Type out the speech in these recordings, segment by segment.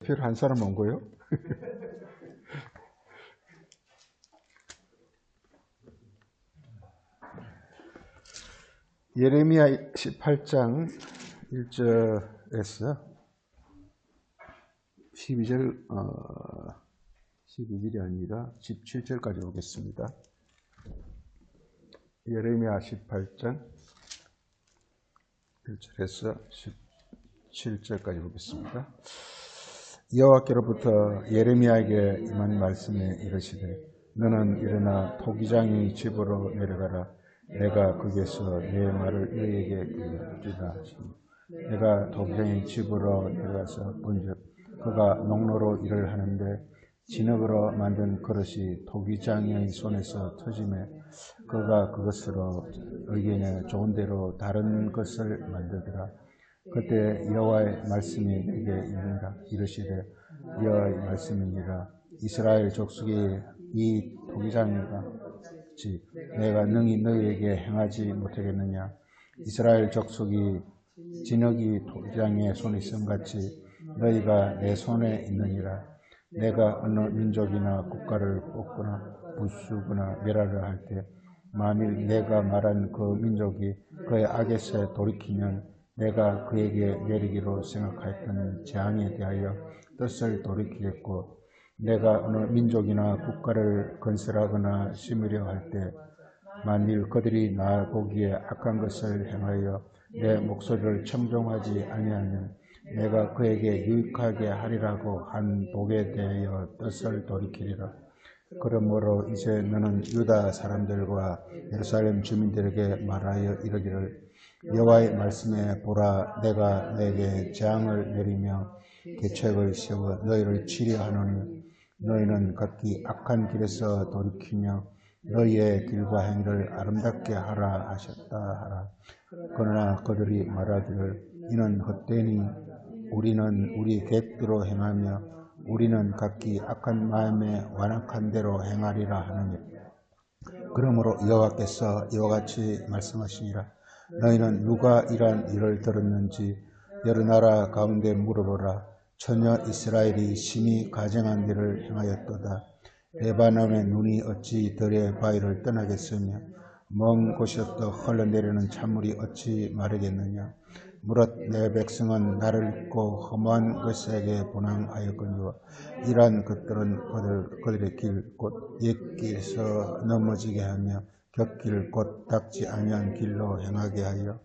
표를 한 사람 온 거요? 예레미야 18장 1절에서 12절이 아니라 17절까지 보겠습니다. 예레미야 18장 1절에서 17절까지 보겠습니다. 여호와께로부터 예레미야에게 임한 말씀에 이르시되 너는 일어나 토기장의 집으로 내려가라. 내가 거기에서 내 말을 너희에게 들리리라 하시니 내가 토기장의 집으로 내려가서 본즉 그가 농로로 일을 하는데 진흙으로 만든 그릇이 토기장의 손에서 터지매 그가 그것으로 의견에 좋은 대로 다른 것을 만들더라. 그때 여호와의 말씀이 내게 이르시되 여호와의 말씀이니라. 이스라엘 족속이 이 토기장과 같이 내가 능히 너희에게 행하지 못하겠느냐. 이스라엘 족속이 진흙이 토기장의 손에 있음 같이 너희가 내 손에 있느니라. 내가 어느 민족이나 국가를 뽑거나 부수거나 멸하려 할 때 만일 내가 말한 그 민족이 그의 악에서 돌이키면 내가 그에게 내리기로 생각하였던 재앙에 대하여 뜻을 돌이키겠고 내가 어느 민족이나 국가를 건설하거나 심으려 할 때 만일 그들이 나 보기에 악한 것을 행하여 내 목소리를 청종하지 아니하면 내가 그에게 유익하게 하리라고 한 복에 대하여 뜻을 돌이키리라. 그러므로 이제 너는 유다 사람들과 예루살렘 주민들에게 말하여 이르기를 여호와의 말씀에 보라. 내가 너에게 재앙을 내리며 계책을 세워 너희를 치려 하노니 너희는 각기 악한 길에서 돌이키며 너희의 길과 행위를 아름답게 하라 하셨다 하라. 그러나 그들이 말하기를 이는 헛되니 우리는 우리 계획대로 행하며 우리는 각기 악한 마음에 완악한 대로 행하리라 하느니 그러므로 여호와께서 이와 같이 말씀하시니라. 너희는 누가 이러한 일을 들었는지 여러 나라 가운데 물어보라. 전혀 이스라엘이 심히 가증한 일을 행하였도다. 레바논의 눈이 어찌 들의 바위를 떠나겠으며 먼 곳에서부터 흘러내리는 찬물이 어찌 마르겠느냐. 무릇 내 백성은 나를 잊고 허무한 것에게 분항하였거니와 이러한 것들은 그들의 길 곧 옛길에서 넘어지게 하며 곁길 곧 닦지 아니한 길로 행하게 하여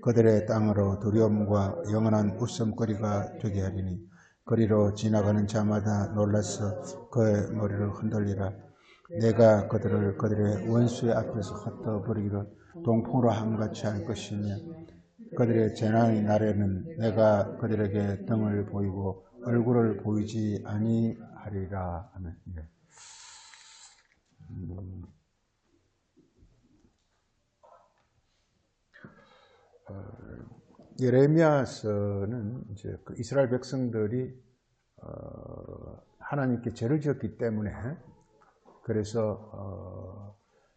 그들의 땅으로 두려움과 영원한 웃음거리가 되게 하리니 거리로 지나가는 자마다 놀라서 그의 머리를 흔들리라. 내가 그들을 그들의 원수의 앞에서 흩어버리기를 동풍으로 함같이 할 것이며 그들의 재난의 날에는 내가 그들에게 등을 보이고 얼굴을 보이지 아니하리라. 아멘. 예레미야서는 이제 그 이스라엘 백성들이 하나님께 죄를 지었기 때문에 그래서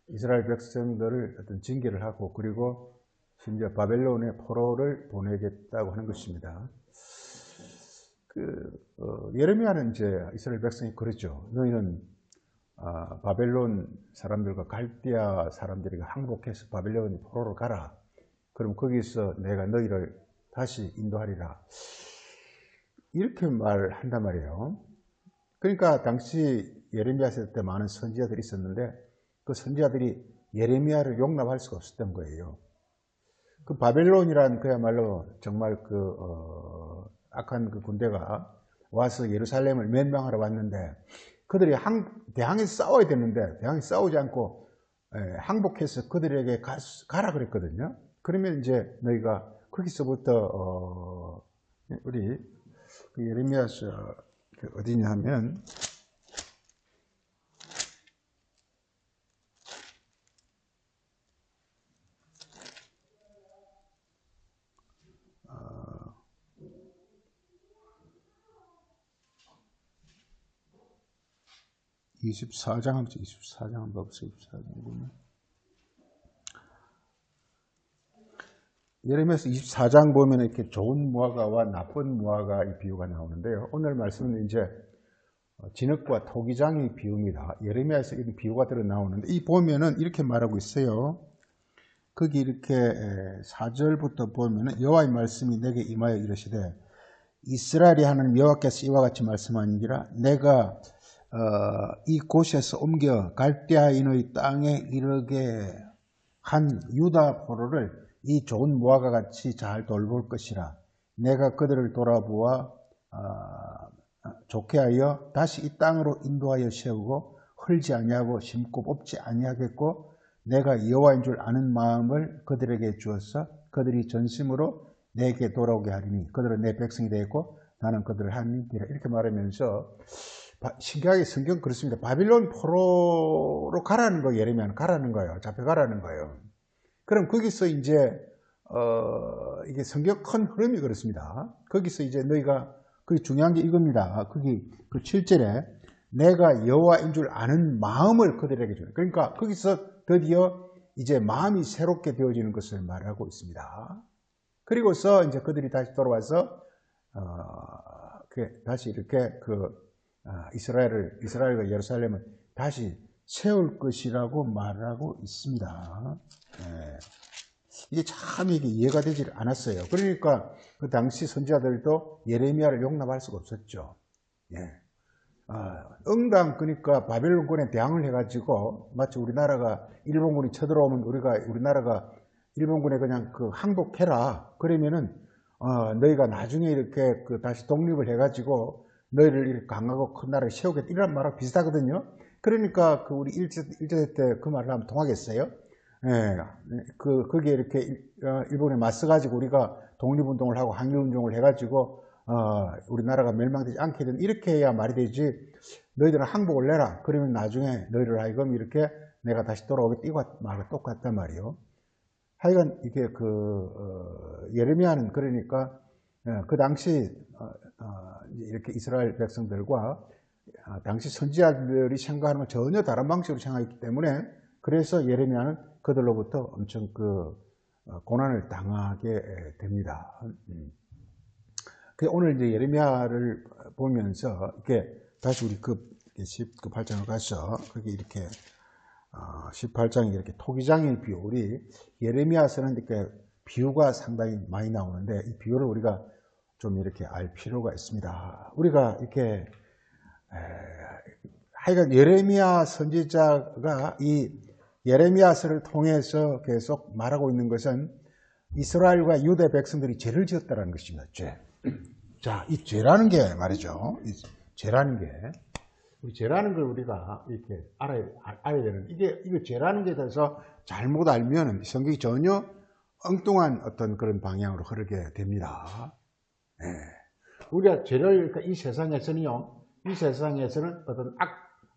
이스라엘 백성들을 어떤 징계를 하고 그리고 심지어 바벨론의 포로를 보내겠다고 하는 것입니다. 예레미야는 이제 이스라엘 백성이 그러죠. 너희는 바벨론 사람들과 갈대아 사람들이 항복해서 바벨론 포로로 가라. 그럼 거기서 내가 너희를 다시 인도하리라. 이렇게 말한단 말이에요. 그러니까 당시 예레미야 시대 때 많은 선지자들이 있었는데 그 선지자들이 예레미야를 용납할 수가 없었던 거예요. 그 바벨론이란 그야말로 정말 악한 그 군대가 와서 예루살렘을 멸망하러 왔는데 그들이 대항해서 싸워야 되는데 대항해서 싸우지 않고 항복해서 그들에게 가라 그랬거든요. 그러면 이제 너희가 거기서부터 우리 그 예레미야서 어디냐 하면 어, 24장 한번 24장 한번 봐보세요. 24장 보면 예레미야서 24장 보면 이렇게 좋은 무화과와 나쁜 무화과 이 비유가 나오는데요. 오늘 말씀은 이제 진흙과 토기장의 비유입니다. 예레미야에서 이런 비유가 들어 나오는데 이 보면은 이렇게 말하고 있어요. 거기 이렇게 4절부터 보면은 여호와의 말씀이 내게 임하여 이르시되 이스라엘이 하는 여호와께서 이와 같이 말씀하니라 내가 이 곳에서 옮겨 갈대아인의 땅에 이르게 한 유다 포로를 이 좋은 무화과 같이 잘 돌볼 것이라. 내가 그들을 돌아보아 좋게 하여 다시 이 땅으로 인도하여 세우고 헐지 아니하고 심고 뽑지 아니하겠고 내가 여호와인 줄 아는 마음을 그들에게 주어서 그들이 전심으로 내게 돌아오게 하리니 그들은 내 백성이 되겠고 나는 그들을 하나님 되리라. 이렇게 말하면서 신기하게 성경 그렇습니다. 바빌론 포로로 가라는 거, 예레미야는 가라는 거예요. 잡혀가라는 거예요. 그럼 거기서 이제 이게 성경 큰 흐름이 그렇습니다. 거기서 이제 너희가 그게 중요한 게 이겁니다. 거기 그 7절에 내가 여호와인 줄 아는 마음을 그들에게 주는. 그러니까 거기서 드디어 이제 마음이 새롭게 되어지는 것을 말하고 있습니다. 그리고서 이제 그들이 다시 돌아와서 다시 이렇게 이스라엘과 예루살렘을 다시 세울 것이라고 말하고 있습니다. 네. 이게 참 이게 이해가 되지 않았어요. 그러니까 그 당시 선지자들도 예레미야를 용납할 수가 없었죠. 예. 응당 그러니까 바벨론군에 대항을 해가지고 마치 우리나라가 일본군이 쳐들어오면 우리나라가 일본군에 그냥 항복해라. 그러면은 너희가 나중에 이렇게 다시 독립을 해가지고 너희를 이렇게 강하고 큰 나라를 세우겠다 이런 말하고 비슷하거든요. 그러니까 우리 일제 때 그 말을 하면 통하겠어요? 예, 거기에 이렇게 일본에 맞서가지고 우리가 독립운동을 하고 항일운동을 해가지고 우리나라가 멸망되지 않게 되는 이렇게 해야 말이 되지. 너희들은 항복을 내라. 그러면 나중에 너희를 하여금 이렇게 내가 다시 돌아오겠다. 이거 말과 똑같단 말이에요. 하여간 이게 예레미야는 그러니까 그 당시 이렇게 이스라엘 백성들과 당시 선지자들이 생각하는 건 전혀 다른 방식으로 생각했기 때문에 그래서 예레미야는 그들로부터 엄청 고난을 당하게 됩니다. 오늘 이제 예레미야를 보면서 이렇게 다시 우리 18장을 가서 거기 이렇게 18장이 이렇게 토기장의 비유, 우리 예레미야서는 이렇게 비유가 상당히 많이 나오는데 이 비유를 우리가 좀 이렇게 알 필요가 있습니다. 우리가 이렇게 하여간 예레미야 선지자가 이 예레미야서를 통해서 계속 말하고 있는 것은 이스라엘과 유대 백성들이 죄를 지었다는 것입니다. 죄. 자, 이 죄라는 게 말이죠. 이 죄라는 게 죄라는 걸 우리가 이렇게 알아야 되는. 이거 죄라는 게 대해서 잘못 알면 성경이 전혀 엉뚱한 어떤 그런 방향으로 흐르게 됩니다. 네. 우리가 죄를 그러니까 이 세상에서는요. 이 세상에서는 어떤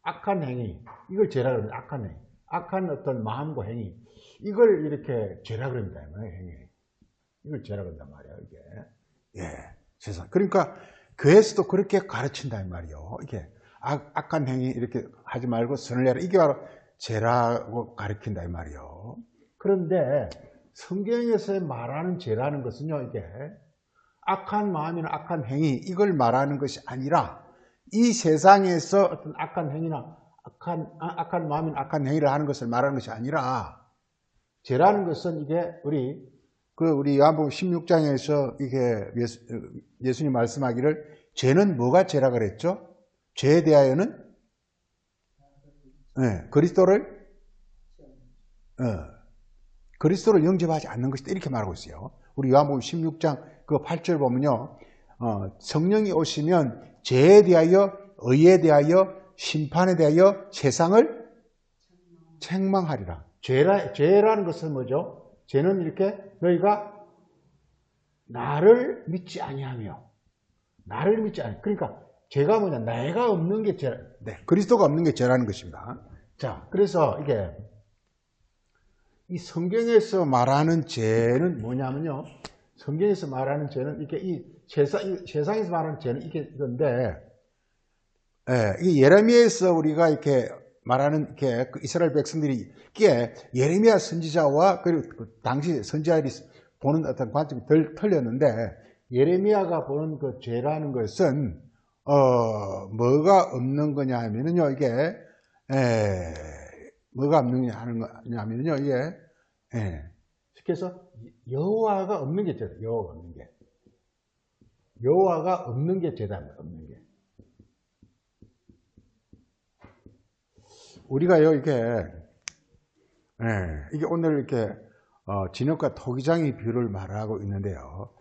악한 행위, 이걸 죄라 그럽니다. 악한 행위. 악한 어떤 마음과 행위, 이걸 이렇게 죄라 그럽니다. 행위. 이걸 죄라 그런단 말이에요, 이게. 예, 세상. 그러니까 교회에서도 그렇게 가르친다, 이 말이에요. 이게 악한 행위 이렇게 하지 말고 선을 내라. 이게 바로 죄라고 가르친다, 이 말이에요. 그런데 성경에서 말하는 죄라는 것은요, 이게 악한 마음이나 악한 행위, 이걸 말하는 것이 아니라 이 세상에서 어떤 악한 행위나 악한 마음이나 악한 행위를 하는 것을 말하는 것이 아니라 죄라는 것은 이게 우리 요한복음 16장에서 이게 예수님 말씀하기를 죄는 뭐가 죄라 그랬죠? 죄에 대하여는 그리스도를 영접하지 않는 것이다 이렇게 말하고 있어요. 우리 요한복음 16장 8절 보면요. 성령이 오시면 죄에 대하여 의에 대하여 심판에 대하여 세상을 책망하리라. 죄라는 것은 뭐죠? 죄는 이렇게 너희가 나를 믿지 아니하며 그러니까 죄가 뭐냐? 내가 없는 게 죄. 네, 그리스도가 없는 게 죄라는 것입니다. 자, 그래서 이게 이 성경에서 말하는 죄는 뭐냐면요. 성경에서 말하는 죄는 이게 이 세상에서 말하는 죄는 이건데 이 예레미야에서 우리가 이렇게 말하는 이스라엘 백성들이 이게 예레미야 선지자와 그리고 당시 선지자들이 보는 어떤 관점이 틀렸는데 예레미야가 보는 그 죄라는 것은 뭐가 없는 거냐 하면은요 이게 뭐가 없는 거냐 하면은요 이게 쉽게 해서 여호와가 없는 게 죄다. 여호와가 없는 게. 여호와가 없는 게 죄다. 없는 게. 우리가요 이게 오늘 이렇게 진흙과 토기장의 비유를 말하고 있는데요.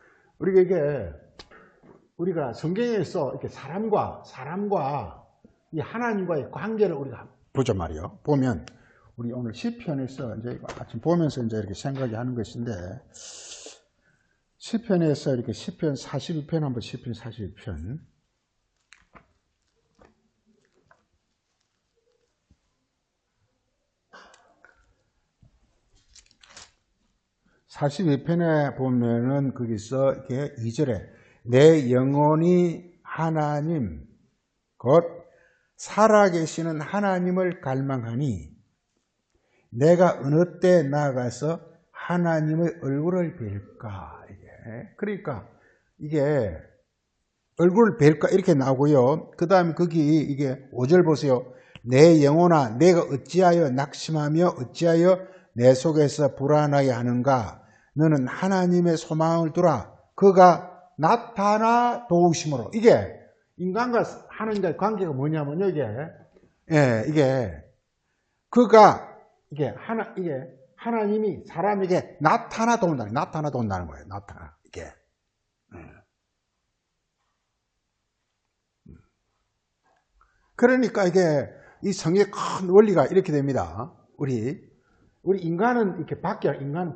우리가 성경에서 이렇게 사람과 이 하나님과의 관계를 우리가 보자 말이요. 보면 우리 오늘 시편에서 이제 아침 보면서 이제 이렇게 생각이 하는 것인데 시편에서 이렇게 시편 42편 한번 시편 42편 42편에 보면은 거기서 이렇게 2절에 내 영혼이 하나님 곧 살아계시는 하나님을 갈망하니 내가 어느 때 나아가서 하나님의 얼굴을 뵐까. 그러니까 이게 얼굴을 뵐까 이렇게 나오고요. 그 다음에 거기 이게 5절 보세요. 내 영혼아 내가 어찌하여 낙심하며 어찌하여 내 속에서 불안하게 하는가. 너는 하나님의 소망을 두라. 그가 나타나 도우심으로. 이게 인간과 하나님과의 관계가 뭐냐면요. 이게 하나님이 사람에게 나타나 도운다는 거예요. 나타나. 이게. 그러니까 이게 이 성의 큰 원리가 이렇게 됩니다. 우리 인간은 이렇게 인간은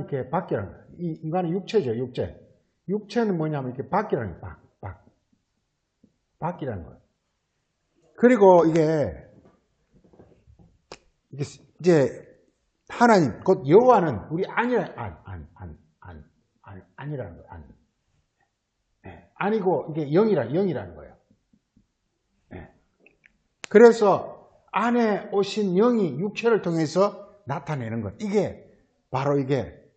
이렇게 밖이라는 거예요. 인간은 육체죠, 육체. 육체는 뭐냐면 이렇게 밖이라는 거예요. 밖이라는 거예요. 그리고 이게 이제 하나님, 곧 여호와는 우리 아니라는 거예요. 아니고 이게 영이라는 거예요. 그래서 안에 오신 영이 육체를 통해서 나타내는 것. 이게 바로 이게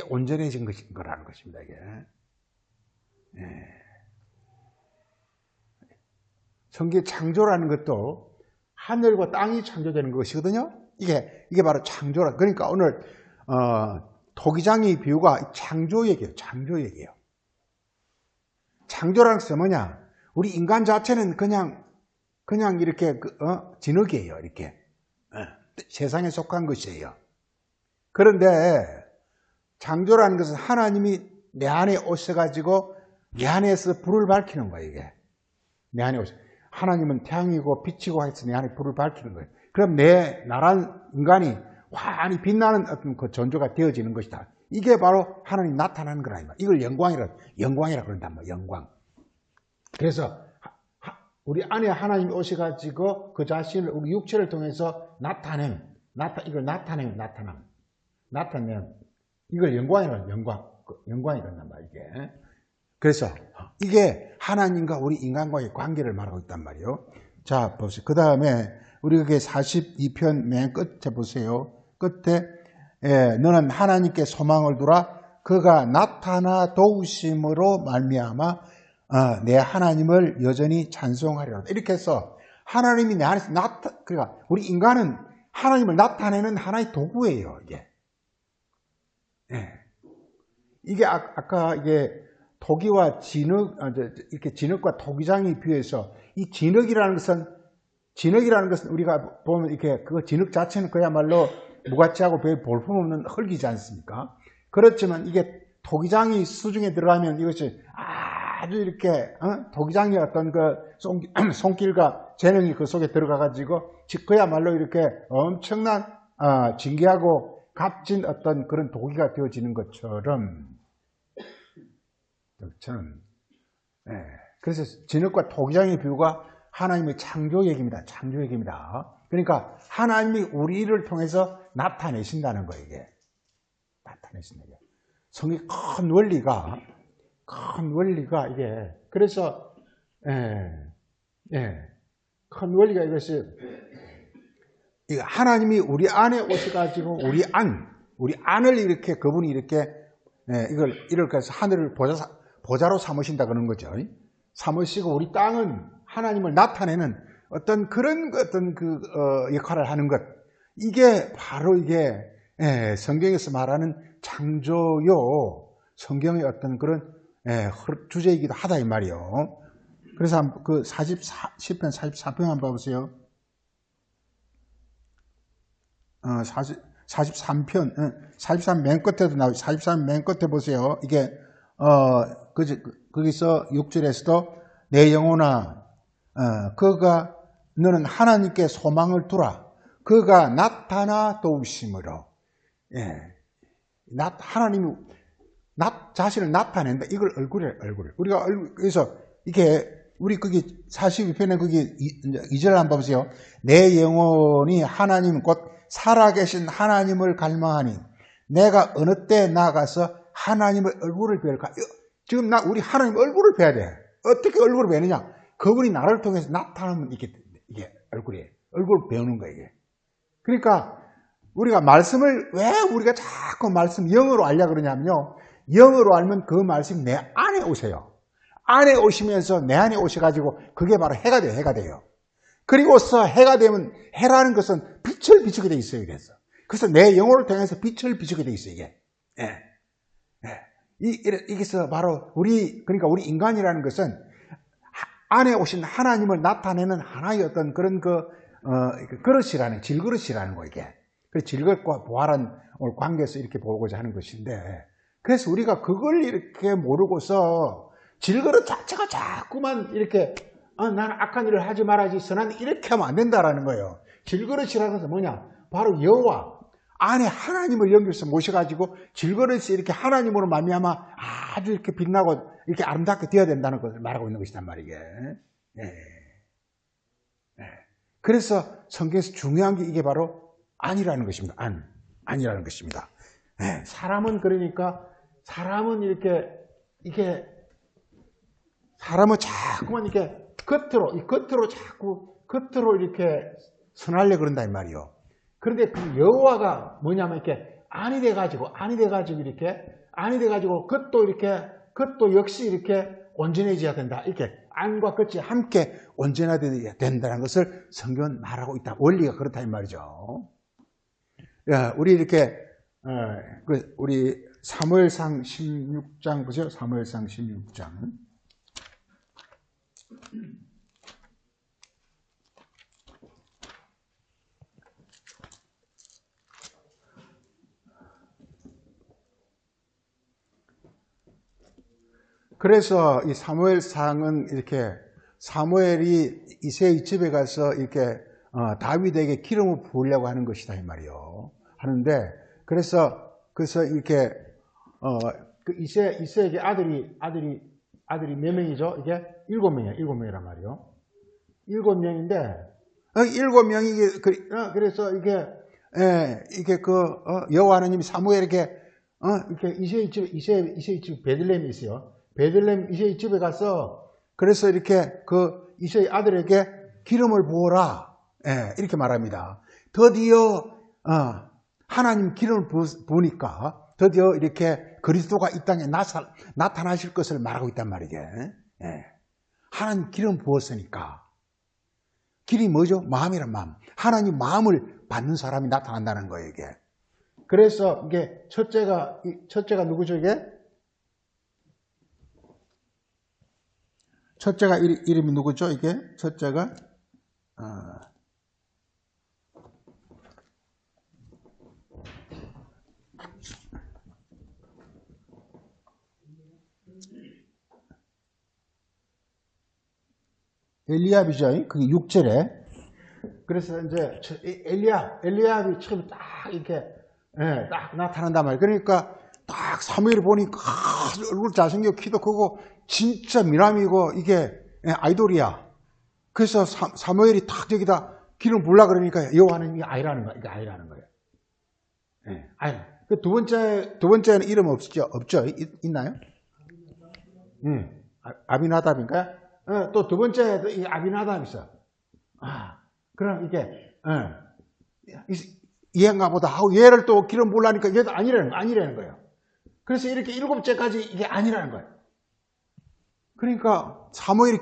온전해진 거라는 것입니다. 이게. 성경 창조라는 것도 하늘과 땅이 창조되는 것이거든요. 이게 바로 창조라. 그러니까 오늘 토기장의 비유가 창조 얘기예요. 창조 얘기예요. 창조라는 것은 뭐냐? 우리 인간 자체는 그냥 이렇게 진흙이에요. 이렇게 세상에 속한 것이에요. 그런데 창조라는 것은 하나님이 내 안에 오셔가지고 내 안에서 불을 밝히는 거예요. 이게 내 안에 오셔. 하나님은 태양이고 빛이고 해서 내 안에 불을 밝히는 거예요. 그럼 내 나란 인간이 환히 빛나는 어떤 그 존재가 되어지는 것이다. 이게 바로 하나님 나타나는 거라. 이걸 영광이라 그런단 말이야. 영광. 그래서 우리 안에 하나님이 오셔가지고 그 자신을 우리 육체를 통해서 나타내는 이걸 영광이란단 말이야. 이게. 그래서 이게 하나님과 우리 인간과의 관계를 말하고 있단 말이에요. 자, 보세요. 그 다음에 우리 그게 42편 맨 끝에 보세요. 끝에 너는 하나님께 소망을 두라. 그가 나타나 도우심으로 말미암아 내 하나님을 여전히 찬송하리라. 이렇게 해서 하나님이 내 안에서 그러니까 우리 인간은 하나님을 나타내는 하나의 도구예요. 이게 아까 이게 토기와 진흙, 이렇게 진흙과 토기장에 비해서 이 진흙이라는 것은 우리가 보면 이렇게 그 진흙 자체는 그야말로 무가치하고 별 볼품없는 흙이지 않습니까? 그렇지만 이게 토기장이 수중에 들어가면 이것이 아주 이렇게 토기장의 어떤 그 손길과 재능이 그 속에 들어가가지고 그야말로 이렇게 엄청난 진귀하고 값진 어떤 그런 도기가 되어지는 것처럼. 그래서 진흙과 토기장의 비유가 하나님의 창조 얘기입니다. 창조 얘기입니다. 그러니까 하나님이 우리를 통해서 나타내신다는 거예요. 이게 나타내신다. 성의 큰 원리가 이게 그래서 큰 원리가 이것이 하나님이 우리 안에 오셔가지고 우리 안을 이렇게 그분이 이렇게 이렇게 해서 하늘을 보좌로 삼으신다 그러는 거죠. 삼으시고 우리 땅은 하나님을 나타내는 어떤 그런 역할을 하는 것. 이게 바로 이게 성경에서 말하는 창조요. 성경의 어떤 그런 주제이기도 하다 이 말이요. 그래서 그 시편 44편 한번 봐보세요. 43편, 43 맨 끝에도 나오죠. 43 맨 끝에 보세요. 이게, 거기서 6절에서도 내 영혼아, 그가 너는 하나님께 소망을 두라. 그가 나타나 도우심으로. 하나님이 자신을 나타낸다. 이걸 얼굴에. 우리가 그래서 이게, 우리 거기 42편에 거기 2절 한번 보세요. 내 영혼이 하나님 곧 살아계신 하나님을 갈망하니 내가 어느 때 나가서 하나님의 얼굴을 뵐까? 지금 우리 하나님 얼굴을 뵈야 돼. 어떻게 얼굴을 뵈느냐? 그분이 나를 통해서 나타나면 이게 얼굴이에요. 얼굴을 배우는 거예요, 이게. 그러니까 우리가 말씀을 왜 우리가 자꾸 말씀 영어로 알려고 그러냐면요. 영어로 알면 그 말씀이 내 안에 오세요. 안에 오시면서 내 안에 오셔가지고 그게 바로 해가 돼요, 해가 돼요. 그리고서 해가 되면 해라는 것은 빛을 비추게 돼 있어요. 그래서 내 영혼을 통해서 빛을 비추게 돼 있어요. 이게. 이게서 바로 그러니까 우리 인간이라는 것은 안에 오신 하나님을 나타내는 하나의 어떤 그런 그릇이라는 질그릇이라는 거 이게. 그 질그릇과 부활한 오늘 관계에서 이렇게 보고자 하는 것인데, 그래서 우리가 그걸 이렇게 모르고서 질그릇 자체가 자꾸만 이렇게 나는 악한 일을 하지 말아야지 선한 일 이렇게 하면 안 된다라는 거예요. 질그릇이라는 것은 뭐냐? 바로 여호와 안에 하나님을 연결해서 모셔가지고 질그릇이 이렇게 하나님으로 말미암아 아주 이렇게 빛나고 이렇게 아름답게 되어야 된다는 것을 말하고 있는 것이단 말이게. 그래서 성경에서 중요한 게 이게 바로 안이라는 것입니다. 안이라는 것입니다. 사람은 그러니까 사람은 사람은 자꾸만 이렇게 겉으로 자꾸 이렇게 선하려 그런다 이 말이요. 그런데 그 여호와가 뭐냐면 이렇게 안이 돼가지고 그것도 역시 이렇게 온전해져야 된다. 이렇게 안과 끝이 함께 온전해야 된다는 것을 성경은 말하고 있다. 원리가 그렇다 이 말이죠. 우리 이렇게 우리 사무엘상 16장 보세요. 사무엘상 16장. 그래서 이 사무엘상은 이렇게 사무엘이 이새의 집에 가서 이렇게 다윗에게 기름을 부으려고 하는 것이다 이 말이요. 하는데 그래서 이렇게 그 이새에게 아들이 몇 명이죠? 이게 7명이란 말이요. 7명인데 7명이 그래서 이게 여호와 하나님이 사무엘에게 이렇게 이새의 집 베들레헴이 있어요. 베들레헴 이새의 집에 가서 그래서 이렇게 그 이새의 아들에게 기름을 부어라. 이렇게 말합니다. 드디어 하나님 기름을 부으니까 드디어 이렇게 그리스도가 이 땅에 나타나실 것을 말하고 있단 말이게. 하나님 기름 부었으니까. 길이 뭐죠? 마음이란 마음. 하나님 마음을 받는 사람이 나타난다는 거예요, 이게. 그래서 이게 첫째가 누구죠, 이게? 첫째가 이름이 누구죠, 이게? 첫째가 엘리압이죠. 그게 6절에. 그래서 이제 엘리압이 처음에 딱 이렇게 딱 나타난단 말이에요. 그러니까 딱 사무엘을 보니까 얼굴 잘생기고 키도 크고 진짜 미남이고 이게 아이돌이야. 그래서 사무엘이 딱 저기다 기름 부으려 그러니까 여호와는 이게 아이라는 거예요. 이게 아이라는 거예요. 아이. 그 두 번째는 이름 없죠? 있나요? 아비나답인가요? 또 두 번째 이 아비나답이 있어. 그럼 이게 얘인가 보다 하고 얘를 또 기름 부으려니까 얘도 아니라는 거예요. 그래서 이렇게 7째까지 이게 아니라는 거예요. 그러니까 사무엘이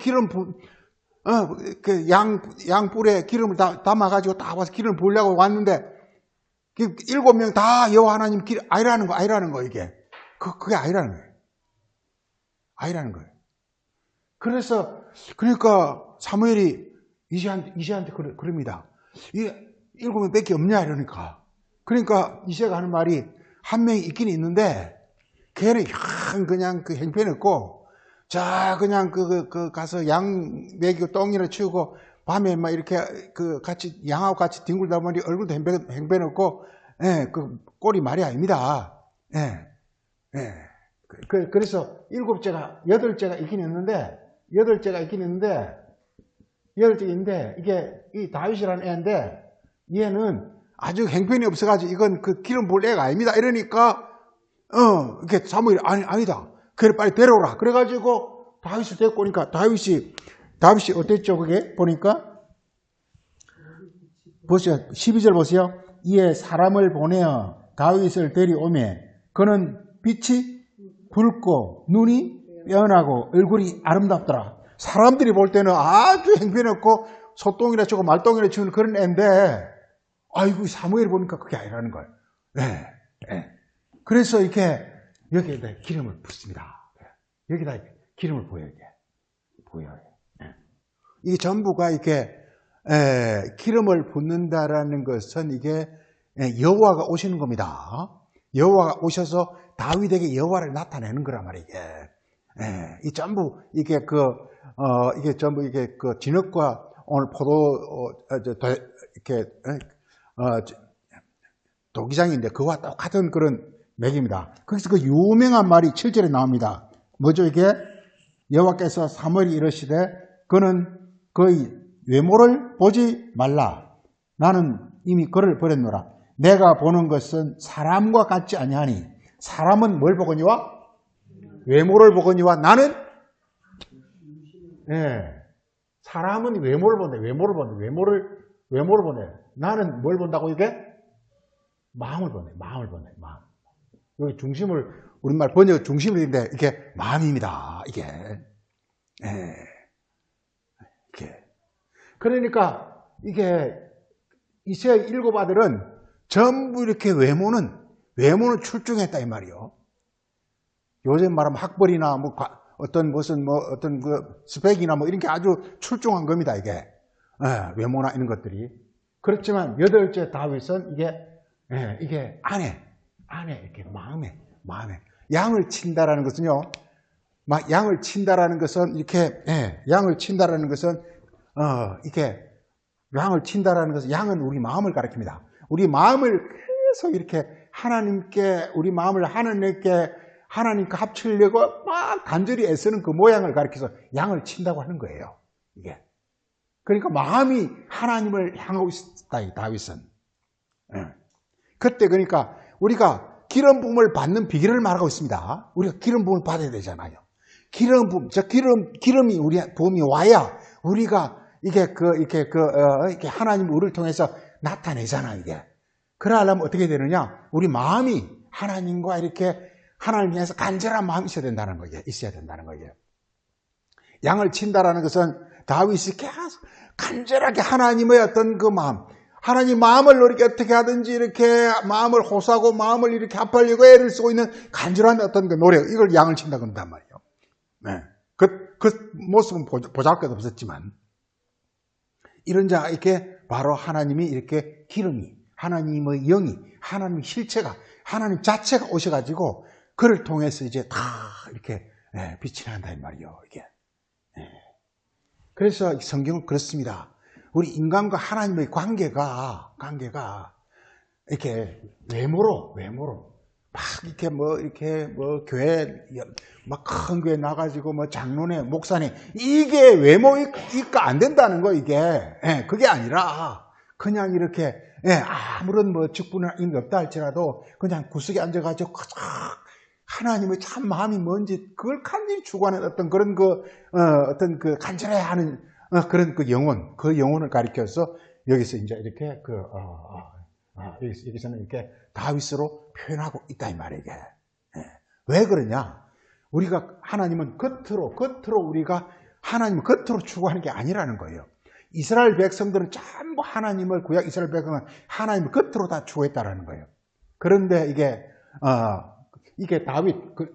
양 뿔에 기름을 담아가지고 다 와서 기름을 부으려고 왔는데 7명 다 여호와 하나님 아니라는 거 이게. 그게 아니라는 거예요. 아니라는 거예요. 그러니까 사무엘이 이새한테 그럽니다. 이 7명밖에 없냐 이러니까. 그러니까 이새가 하는 말이 한 명이 있긴 있는데 걔는 그냥 그 형편없고 그냥 가서 양 먹이고 똥이나 치우고 밤에 막 이렇게 같이 양하고 같이 뒹굴다 보니 얼굴도 형편없고 그 꼴이 말이 아닙니다. 그래서 8째가 있긴 있는데 이게 이 다윗이라는 애인데 얘는 아주 형편이 없어가지고 이건 그 기름 부을 애가 아닙니다. 이러니까 이렇게 사무엘이 아니다. 그래 빨리 데려오라. 그래가지고 다윗을 데리고 오니까 다윗이 어땠죠? 그게 보니까 보세요. 12절 보세요. 이에 사람을 보내어 다윗을 데려오매 그는 빛이 붉고 눈이 빼어나고 얼굴이 아름답더라. 사람들이 볼 때는 아주 형편없고 소똥이나 치고 말똥이나 치우는 그런 애인데 아이고 사무엘이 보니까 그게 아니라는 거예요. 그래서 이렇게 여기에다 기름을 붓습니다. 여기다 기름을 부어요. 이게 전부가 이렇게 기름을 붓는다라는 것은 이게 여호와가 오시는 겁니다. 여호와가 오셔서 다윗에게 여호와를 나타내는 거란 말이에요. 이 전부 이게 이게 전부 이게 그 진흙과 오늘 이렇게 도기장인데 그와 똑같은 그런 맥입니다. 거기서 그 유명한 말이 7절에 나옵니다. 뭐죠 이게? 여호와께서 사무엘이 이르시되 그는 그의 외모를 보지 말라. 나는 이미 그를 버렸노라. 내가 보는 것은 사람과 같지 아니하니 사람은 뭘 보거니와? 외모를 보거니와 나는 사람은 외모를 본대. 외모를 보네. 나는 뭘 본다고 이게? 마음을 보네. 마음. 여기 중심을 우리말 번역 중심인데 이게 마음입니다. 이게. 그러니까 이게 이스라엘 7 아들은 전부 이렇게 외모는 출중했다 이 말이요. 요즘 말하면 학벌이나 뭐 어떤 그 스펙이나 뭐 이런 게 아주 출중한 겁니다 이게. 외모나 이런 것들이. 그렇지만 8째 다윗은 이게 안에 이렇게 마음에 양을 친다라는 것은요. 양을 친다라는 것은 이렇게 양을 친다라는 것은 양은 우리 마음을 가리킵니다. 우리 마음을 계속 이렇게 우리 마음을 하나님께 합치려고 막 간절히 애쓰는 그 모양을 가리켜서 양을 친다고 하는 거예요. 이게. 그러니까 마음이 하나님을 향하고 있다, 이 다윗은. 그때 그러니까 우리가 기름 부음을 받는 비결을 말하고 있습니다. 우리가 기름 부음을 받아야 되잖아요. 기름이 우리 부음이 와야 우리가 이렇게 하나님 우리를 통해서 나타내잖아, 이게. 그러려면 어떻게 되느냐? 우리 마음이 하나님과 이렇게 하나님을 위해서 간절한 마음이 있어야 된다는 거예요. 양을 친다라는 것은 다윗이 계속 간절하게 하나님의 어떤 그 마음, 하나님 마음을 이렇게 어떻게 하든지 이렇게 마음을 호소하고 마음을 이렇게 합하려고 애를 쓰고 있는 간절한 어떤 그 노력, 이걸 양을 친다고 한단 말이에요. 그 모습은 보잘것 없었지만, 이런 자, 이렇게 바로 하나님이 이렇게 기름이, 하나님의 영이, 하나님의 실체가, 하나님 자체가 오셔가지고, 그를 통해서 이제 다 이렇게 빛이 난다, 이 말이에요, 이게. 그래서 성경은 그렇습니다. 우리 인간과 하나님의 관계가 이렇게 외모로 막 이렇게 교회 막 큰 교회 나가지고 장로네 목사네 이게 외모가 안 된다는 거 이게. 그게 아니라 그냥 이렇게 아무런 직분은 있는 게 없다 할지라도 그냥 구석에 앉아가지고 하나님의 참 마음이 뭔지 그걸 간절히 추구하는 어떤 그런 어떤 간절해하는 그런 그 영혼을 가리켜서 여기서 이제 이렇게 여기서는 이렇게 다윗으로 표현하고 있다 이 말이에요. 예. 왜 그러냐? 우리가 하나님은 겉으로 우리가 하나님을 겉으로 추구하는 게 아니라는 거예요. 이스라엘 백성들은 전부 하나님을 구약 이스라엘 백성은 하나님을 겉으로 다 추구했다라는 거예요. 그런데 이게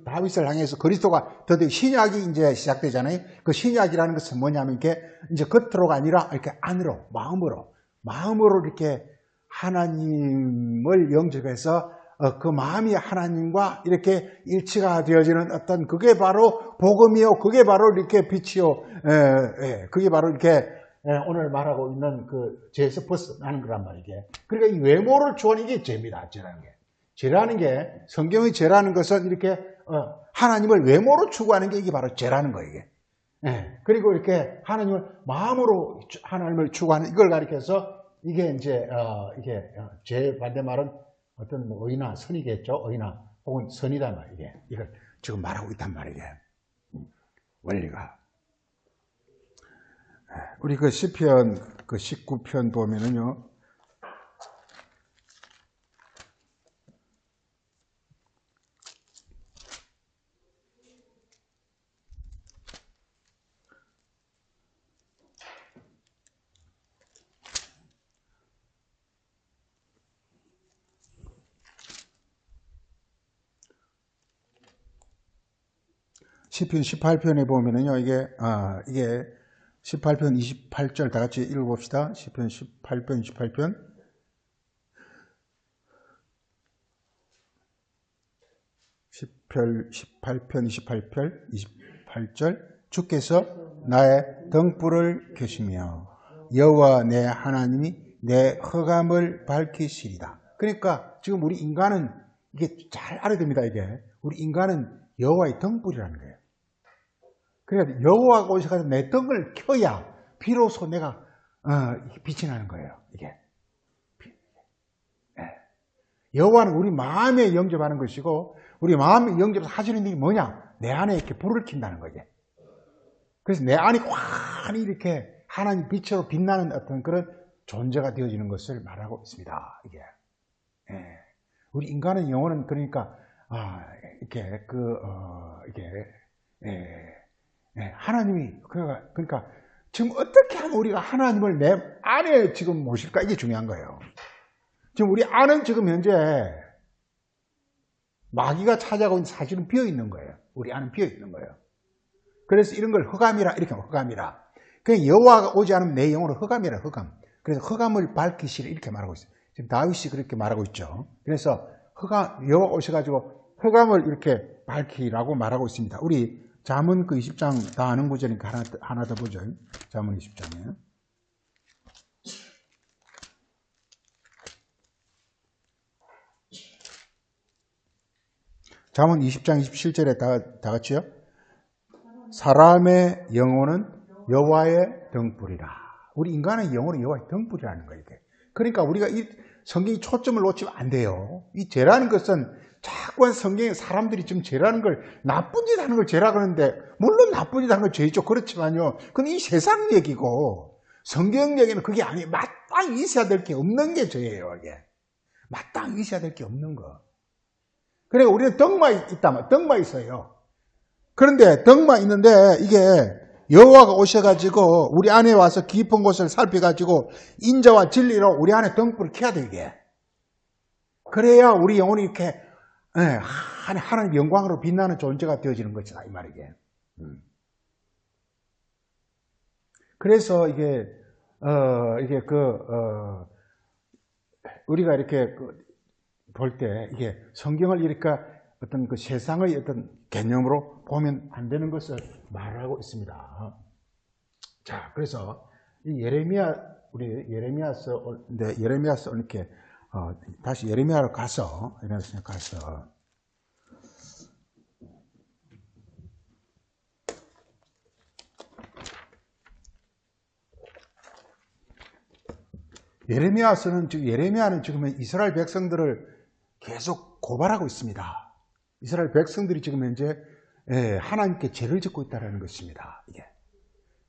다윗을 향해서 그리스도가 드디어 신약이 이제 시작되잖아요. 그 신약이라는 것은 뭐냐면 이게 이제 겉으로가 아니라 이렇게 안으로 마음으로 이렇게 하나님을 영접해서 그 마음이 하나님과 이렇게 일치가 되어지는 어떤 그게 바로 복음이요. 그게 바로 이렇게 빛이요. 그게 바로 이렇게 오늘 말하고 있는 그 죄에서 벗어나는 거란 말이에요. 그러니까 이 외모를 추구하는 게 죄입니다. 죄라는 게. 죄라는 게, 성경의 죄라는 것은 이렇게 하나님을 외모로 추구하는 게 이게 바로 죄라는 거예요. 이게. 그리고 이렇게 하나님을 마음으로 하나님을 추구하는 이걸 가리켜서 이게 이제 죄 반대말은 어떤 뭐 의나 선이겠죠. 의나 혹은 선이다 말이에요. 이걸 지금 말하고 있단 말이에요. 원리가. 우리 그 시편 그 19편 보면은요. 시편 18편에 보면은요, 이게 18편 28절 다 같이 읽어봅시다. 시편 18편 28편. 시편 18편 28절. 주께서 나의 등불을 켜시며 여호와 내 하나님이 내 흑암을 밝히시리다. 그러니까 지금 우리 인간은 이게 잘 알아야 됩니다. 이게 우리 인간은 여호와의 등불이라는 거예요. 그러니까 여호와가 오셔서 내 등을 켜야 비로소 내가 빛이 나는 거예요. 이게 여호와는 우리 마음에 영접하는 것이고 우리 마음에 영접해서 하시는 일이 뭐냐? 내 안에 이렇게 불을 킨다는 거지. 그래서 내 안이 환히 이렇게 하나님 빛으로 빛나는 어떤 그런 존재가 되어지는 것을 말하고 있습니다. 이게 우리 인간의 영혼은 그러니까 하나님이 그러니까 지금 어떻게 하면 우리가 하나님을 내 안에 지금 모실까 이게 중요한 거예요. 지금 우리 안은 지금 현재 마귀가 찾아가고 있는 사실은 비어 있는 거예요. 우리 안은 비어 있는 거예요. 그래서 이런 걸 흑암이라 이렇게 하면 흑암이라. 그냥 여호와가 오지 않으면 내 영혼은 흑암이라 흑암. 그래서 흑암을 밝히시라 이렇게 말하고 있어요. 지금 다윗이 그렇게 말하고 있죠. 그래서 여호와 오셔가지고 흑암을 이렇게 밝히라고 말하고 있습니다. 우리 잠언 그 20장 다 아는 구절이니까 하나 더 보죠. 잠언 20장에. 잠언 20장 27절에 다 같이요. 사람의 영혼은 여호와의 등불이라. 우리 인간의 영혼은 여호와의 등불이라는 거예요. 그러니까 우리가 이 성경이 초점을 놓치면 안 돼요. 이 죄라는 것은 자꾸 성경에 사람들이 지금 죄라는 걸 나쁜 짓 하는 걸 죄라 그러는데 물론 나쁜 짓 하는 건 죄죠. 그렇지만요. 그건 이 세상 얘기고 성경 얘기는 그게 아니에요. 마땅히 있어야 될 게 없는 게 죄예요. 이게 마땅히 있어야 될 게 없는 거. 그래 우리는 덕마 있다면 덕마 있어요. 그런데 덕마 있는데 이게 여호와가 오셔가지고 우리 안에 와서 깊은 곳을 살펴가지고 인자와 진리로 우리 안에 등불을 켜야 돼 이게. 그래야 우리 영혼이 이렇게 하나님 영광으로 빛나는 존재가 되어지는 것이다 이 말이게. 그래서 우리가 이렇게 볼 때 이게 성경을 이렇게 어떤 그 세상의 어떤 개념으로 보면 안 되는 것을 말하고 있습니다. 자, 그래서 이 예레미야서 이렇게 다시 예레미야로 가서 예레미야는 지금 이스라엘 백성들을 계속 고발하고 있습니다. 이스라엘 백성들이 지금 현재 하나님께 죄를 짓고 있다는 것입니다. 이게.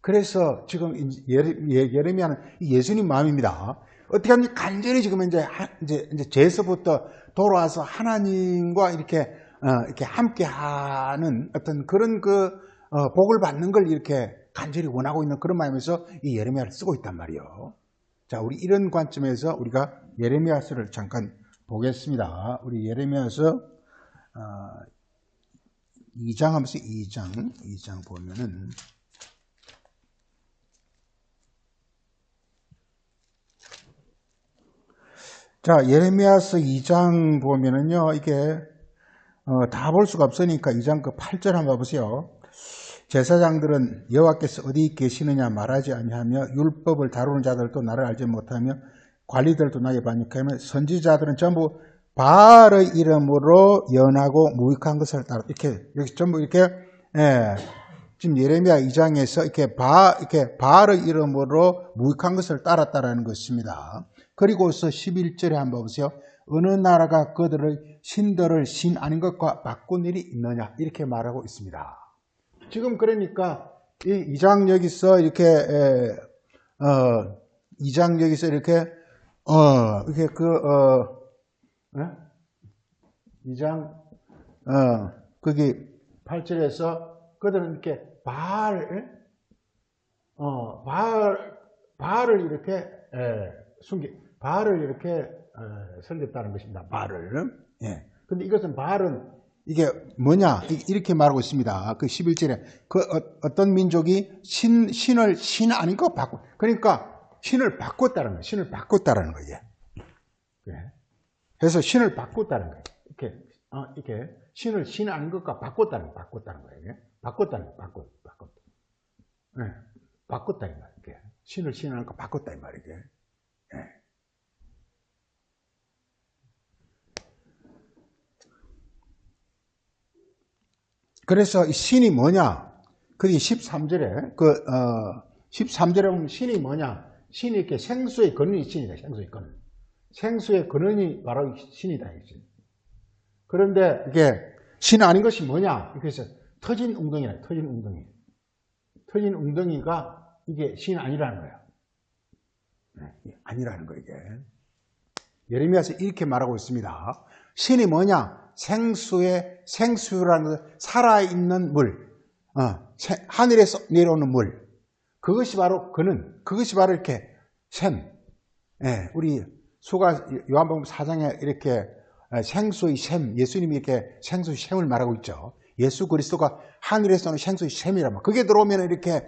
그래서 지금 예레미야는 예수님 마음입니다. 어떻게 하면 간절히 지금 이제 죄에서부터 돌아와서 하나님과 이렇게 함께하는 어떤 그런 복을 받는 걸 이렇게 간절히 원하고 있는 그런 마음에서 이 예레미야를 쓰고 있단 말이에요. 자, 우리 이런 관점에서 우리가 예레미야서를 잠깐 보겠습니다. 우리 예레미야서 2장 하면서 2장 보면은 자, 예레미야서 2장 보면은요, 이게 다 볼 수가 없으니까 2장 그 8절 한번 봐보세요. 제사장들은 여호와께서 어디 계시느냐 말하지 아니하며 율법을 다루는 자들도 나를 알지 못하며 관리들도 나에게 반역하며 선지자들은 전부 바알의 이름으로 연하고 무익한 것을 따라 이렇게 전부 이렇게 지금 예레미야 2장에서 이렇게 바알의 이름으로 무익한 것을 따랐다라는 것입니다. 그리고서 11절에 한번 보세요. 어느 나라가 그들의 신들을 신 아닌 것과 바꾼 일이 있느냐 이렇게 말하고 있습니다. 지금 그러니까 이 2장 여기서 이렇게 2장 여기서 이렇게 2장 거기 8절에서 그들은 이렇게 바알을 이렇게 바알을 이렇게 섬겼다는 것입니다. 바알을. 예. 근데 이것은 바알은 이게 뭐냐? 이렇게 말하고 있습니다. 그 11절에 어떤 민족이 신을 신 아닌 거 바꾸. 그러니까 신을 바꿨다는 거예요. 신을 바꿨다는 거예요. 예. 그래서 신을 바꿨다는 거예요. 이렇게 신을 신 아닌 것과 바꿨다는 거예요. 바꿨다. 예. 바꿨다 이 말이에요. 신을 신 아닌 것 바꿨다 이 말이에요. 예. 그래서 이 신이 뭐냐? 그게 13절에 13절에 보면 신이 뭐냐? 신이 이렇게 생수의 근원이 신이다. 생수의 근원. 생수의 근원이 바로 신이다. 그런데 이게 신 아닌 것이 뭐냐? 그래서 터진 웅덩이라. 터진 웅덩이. 터진 웅덩이가 이게 신 아니라는 거예요. 아니라는 거예요. 이게. 예레미야서 이렇게 말하고 있습니다. 신이 뭐냐? 생수라는 것은 살아있는 물, 하늘에서 내려오는 물. 그것이 바로 근원, 그것이 바로 이렇게 샘. 예, 우리 요한복음 4장에 이렇게 생수의 샘, 예수님이 이렇게 생수의 샘을 말하고 있죠. 예수 그리스도가 하늘에서 오는 생수의 샘이란 말이에요. 그게 들어오면 이렇게,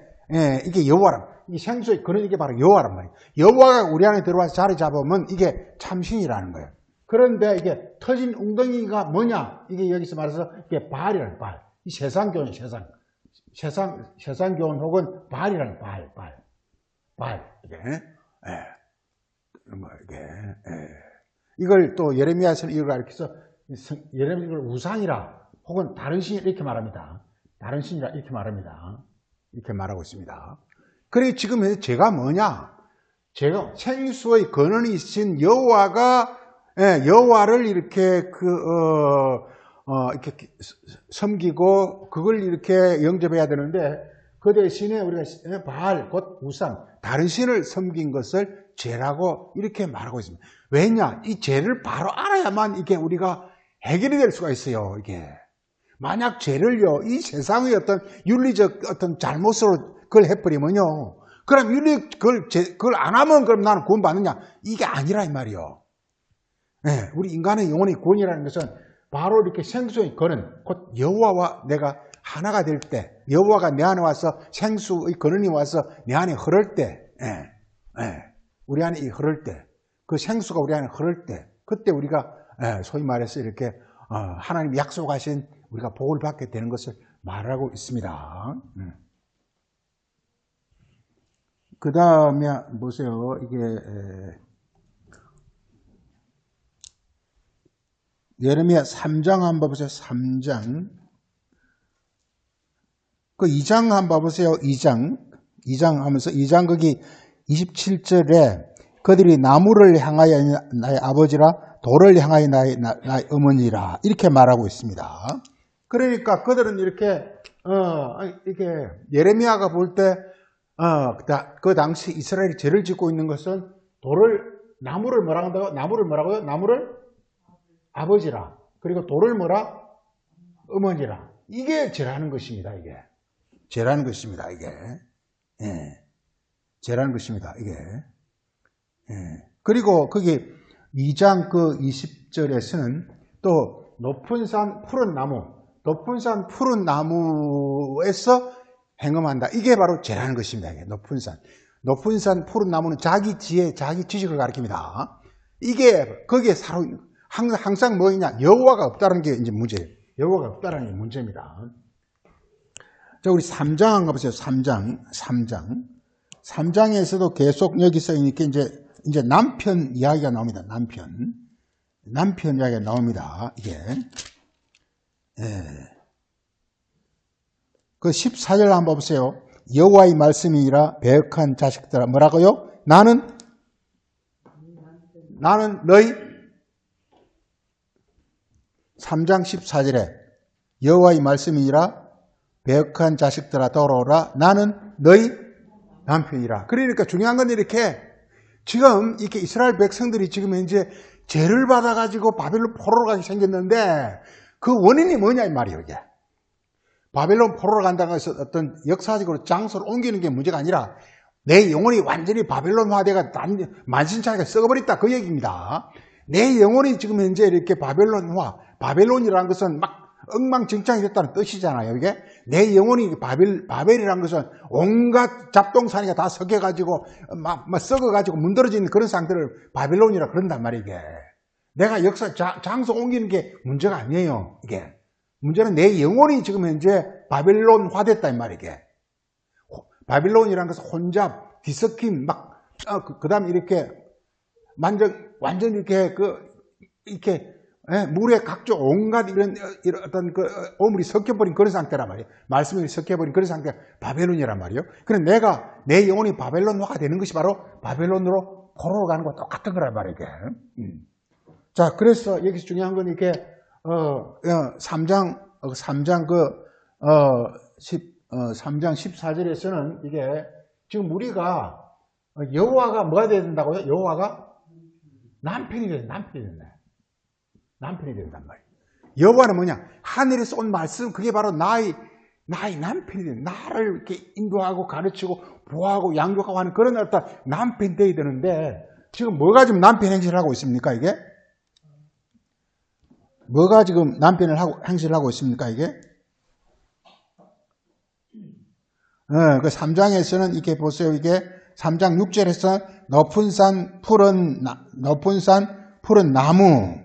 이게 여호와란, 이 생수의 근원 이게 바로 여호와란 말이에요. 여호와가 우리 안에 들어와서 자리 잡으면 이게 참신이라는 거예요. 그런데 이게 터진 웅덩이가 뭐냐? 이게 여기서 말해서 이게 바알이라는 발. 이 세상교훈, 세상교훈 혹은 바알이라는 발. 이게, 이걸 또 예레미야서는 이걸 가르쳐서 예레미야 이걸 우상이라 혹은 다른 신이라 이렇게 말합니다. 다른 신이라 이렇게 말합니다. 이렇게 말하고 있습니다. 그래 지금 제가 뭐냐? 제가 생수의 근원이 있으신 여호와를 이렇게 이렇게 섬기고 그걸 이렇게 영접해야 되는데 그 대신에 우리가 바알 곧 우상 다른 신을 섬긴 것을 죄라고 이렇게 말하고 있습니다. 왜냐? 이 죄를 바로 알아야만 이게 우리가 해결이 될 수가 있어요. 이게 만약 죄를요 이 세상의 어떤 윤리적 어떤 잘못으로 그걸 해버리면요, 그럼 그걸 안 하면 그럼 나는 구원받느냐? 이게 아니라 이 말이요. 네, 우리 인간의 영혼의 구원이라는 것은 바로 이렇게 생수의 근원, 곧 여호와와 내가 하나가 될 때, 여호와가 내 안에 와서 생수의 근원이 와서 내 안에 흐를 때, 우리 안에 흐를 때, 그 생수가 우리 안에 흐를 때, 그때 우리가 소위 말해서 이렇게 하나님 약속하신 우리가 복을 받게 되는 것을 말하고 있습니다. 그 다음에 보세요. 이게 예레미야 3장 한번 보세요. 3장. 그 2장 한번 보세요. 2장 하면서 2장 거기 27절에 그들이 나무를 향하여 나의 아버지라 돌을 향하여 나의 어머니라 이렇게 말하고 있습니다. 그러니까 그들은 이렇게 예레미야가 볼 때 그 당시 이스라엘이 죄를 짓고 있는 것은 나무를 뭐라 한다고? 나무를 뭐라고요? 나무를 아버지라. 그리고 돌을 뭐라? 어머니라. 이게 죄라는 것입니다, 이게. 죄라는 것입니다, 이게. 예. 죄라는 것입니다, 이게. 예. 그리고 거기 2장 그 20절에서는 또 높은 산 푸른 나무에서 행음한다. 이게 바로 죄라는 것입니다. 이게 높은 산 푸른 나무는 자기 지혜, 자기 지식을 가리킵니다. 이게 거기에 항상 뭐냐? 여호와가 없다는 게 이제 문제예요. 여호와가 없다는 게 문제입니다. 자, 우리 3장 한번 가보세요. 3장에서도 계속 여기서 이렇게 이제 남편 이야기가 나옵니다. 남편 이야기가 나옵니다. 이게. 예. 그 14절 한번 보세요. 여호와의 말씀이니라 배역한 자식들아. 뭐라고요? 나는 너희 3장 14절에 여호와의 말씀이니라 배역한 자식들아 돌아오라. 나는 너희 남편이라. 그러니까 중요한 건 이렇게 지금 이렇게 이스라엘 백성들이 지금 이제 죄를 받아가지고 바벨론 포로로 가게 생겼는데 그 원인이 뭐냐 이 말이에요. 이게 바벨론 포로로 간다고 해서 어떤 역사적으로 장소를 옮기는 게 문제가 아니라 내 영혼이 완전히 바벨론화돼가 만신창이가 썩어버렸다 그 얘기입니다. 내 영혼이 지금 현재 이렇게 바벨론이라는 것은 막 엉망진창이 됐다는 뜻이잖아요. 이게 내 영혼이 바벨이라는 것은 온갖 잡동사니가 다 섞여가지고 막 썩어가지고 문드러지는 그런 상태를 바벨론이라 그런단 말이에요. 이게 내가 역사 장소 옮기는 게 문제가 아니에요. 이게 문제는 내 영혼이 지금 현재 바벨론화됐다 이 말이에요. 이게 바벨론이라는 것은 혼잡, 뒤섞임 그다음에 이렇게 완전 이렇게 이렇게 물에 각종 온갖 이런 어떤 오물이 섞여버린 그런 상태란 말이에요. 말씀이 섞여버린 그런 상태가 바벨론이란 말이에요. 그럼 내 영혼이 바벨론화가 되는 것이 바로 바벨론으로 포로로 가는 것과 똑같은 거란 말이에요. 자, 그래서 여기서 중요한 건 이렇게 3장 14절에서는 이게 지금 우리가 여호와가 뭐가 돼야 된다고요? 여호와가 남편이 된다. 남편이 된단 말이에요. 여호와는 뭐냐? 하늘에서 온 말씀, 그게 바로 나의 남편이 된다. 나를 이렇게 인도하고 가르치고 보호하고 양육하고 하는 그런 어떤 남편이 되어야 되는데 지금 뭐가 지금 남편 행실을 하고 있습니까? 이게? 뭐가 지금 행실을 하고 있습니까? 이게? 그 3장에서는 이렇게 보세요. 이게 3장 6절에서 높은 산 푸른 나무.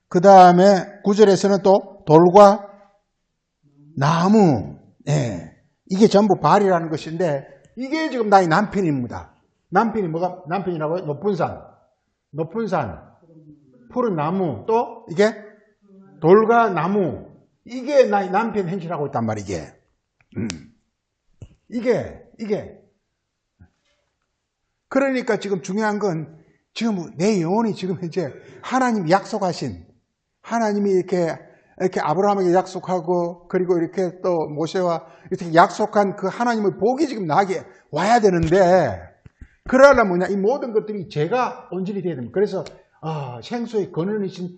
그 다음에 9절에서는 또 돌과 나무. 이게 전부 발이라는 것인데 이게 지금 나의 남편입니다. 남편이 뭐가 남편이라고요? 높은 산, 푸른 나무, 또 이게 돌과 나무. 이게 나의 남편 행실하고 있단 말이에요. 이게. 그러니까 지금 중요한 건 지금 내 영혼이 지금 현재 하나님이 약속하신 하나님이 이렇게 아브라함에게 약속하고 그리고 이렇게 또 모세와 이렇게 약속한 그 하나님의 복이 지금 나에게 와야 되는데 그러려면 뭐냐? 이 모든 것들이 죄가 온전히 돼야 됩니다. 그래서 생수의 근원이신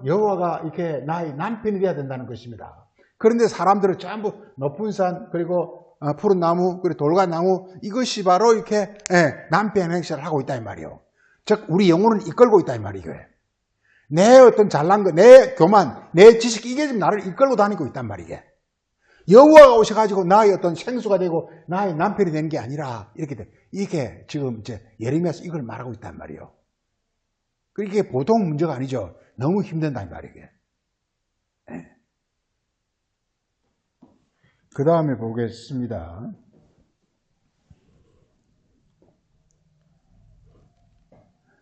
여호와가 이렇게 나의 남편이 돼야 된다는 것입니다. 그런데 사람들은 전부 높은 산 그리고 푸른 나무 그리고 돌과 나무 이것이 바로 이렇게 남편 행실을 하고 있다 이 말이에요. 즉 우리 영혼을 이끌고 있다 이 말이에요. 내 어떤 잘난 것, 내 교만, 내 지식 이게 지금 나를 이끌고 다니고 있단 말이에요. 여호와가 오셔가지고 나의 어떤 생수가 되고 나의 남편이 되는 게 아니라 이렇게 돼. 이게 지금 이제 예레미야서 이걸 말하고 있단 말이에요. 이게 보통 문제가 아니죠. 너무 힘든다 이 말이에요. 그 다음에 보겠습니다.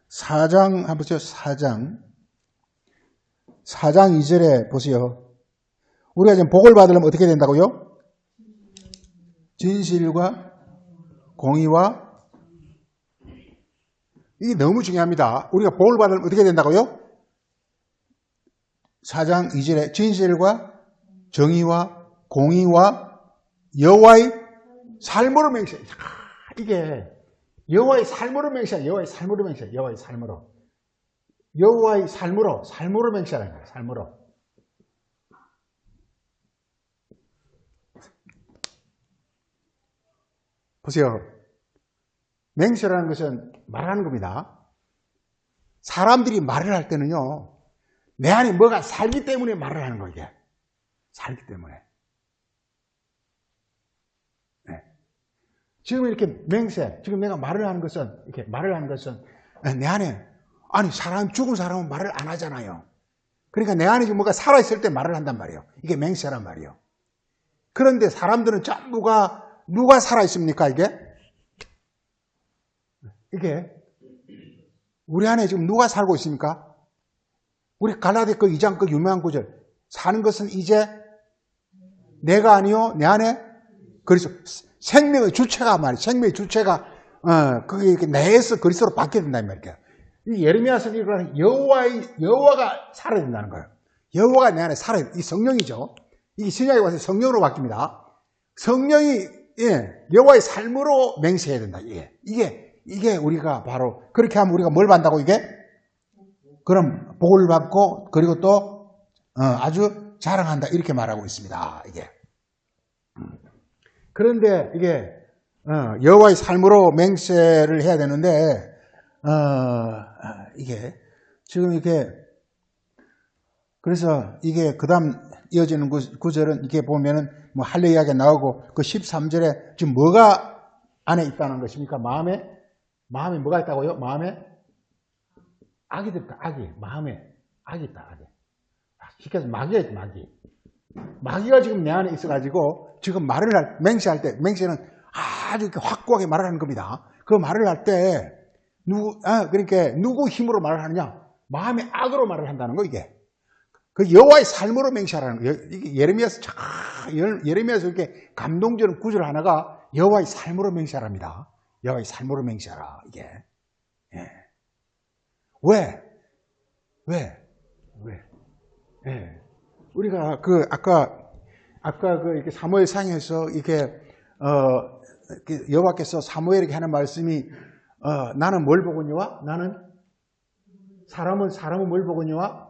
4장 한번 보세요. 4장 2절에 보세요. 우리가 지금 복을 받으려면 어떻게 된다고요? 진실과 공의와 이게 너무 중요합니다. 우리가 복을 받으려면 어떻게 된다고요? 4장 2절에 진실과 정의와 공의와 여호와의 삶으로 맹세. 이게 여호와의 삶으로 맹세하, 여호와의 삶으로 맹세하, 여호와의 삶으로. 여호와의 삶으로 맹세하는 거예요. 삶으로. 보세요. 맹세라는 것은 말하는 겁니다. 사람들이 말을 할 때는요, 내 안에 뭐가 살기 때문에 말을 하는 거예요. 이게. 살기 때문에. 네. 지금 이렇게 맹세, 지금 내가 말을 하는 것은, 이렇게 말을 하는 것은 내 안에, 아니, 죽은 사람은 말을 안 하잖아요. 그러니까 내 안에 지금 뭐가 살아있을 때 말을 한단 말이에요. 이게 맹세란 말이에요. 그런데 사람들은 전부가 누가 살아있습니까, 이게? 이게, 우리 안에 지금 누가 살고 있습니까? 우리 갈라디아 그 2장 그 유명한 구절. 사는 것은 이제 내가 아니요, 내 안에 그리스도. 생명의 주체가 말이에요. 생명의 주체가, 그게 이렇게 내에서 그리스도로 바뀌어야 된다는 말이에요. 이 예레미야서는 이거는 여호와가 살아야 된다는 거예요. 여호와가 내 안에 살아야 돼. 이 성령이죠. 이게 신약에 와서 성령으로 바뀝니다. 성령이, 여호와의 삶으로 맹세해야 된다. 이게 우리가 바로, 그렇게 하면 우리가 뭘 받는다고 이게? 그럼 복을 받고, 그리고 또, 아주 자랑한다. 이렇게 말하고 있습니다. 이게. 그런데 이게, 여호와의 삶으로 맹세를 해야 되는데, 이게, 지금 이게, 그래서 이게 그 다음 이어지는 구절은 이게 보면은 뭐 할례이야기가 나오고 그 13절에 지금 뭐가 안에 있다는 것입니까? 마음에 뭐가 있다고요? 마음에 악이 있다. 마음에 악이 있다. 악이. 쉽게 해서 마귀가 있다. 마귀가 지금 내 안에 있어가지고 지금 말을 맹세할 때, 맹세는 아주 이렇게 확고하게 말을 하는 겁니다. 그 말을 할 때 그러니까 누구 힘으로 말을 하느냐? 마음의 악으로 말을 한다는 거, 이게. 그 여호와의 삶으로 맹세하라는 거예요. 이게 예레미야에서 이렇게 감동적인 구절 하나가 여호와의 삶으로 맹세하랍니다. 여호와의 삶으로 맹세하라, 이게. 예. 왜? 예. 우리가 아까 이렇게 사무엘상에서 이렇게 여호와께서 사무엘에게 하는 말씀이 나는 뭘 보거니와? 나는 사람은 뭘 보거니와?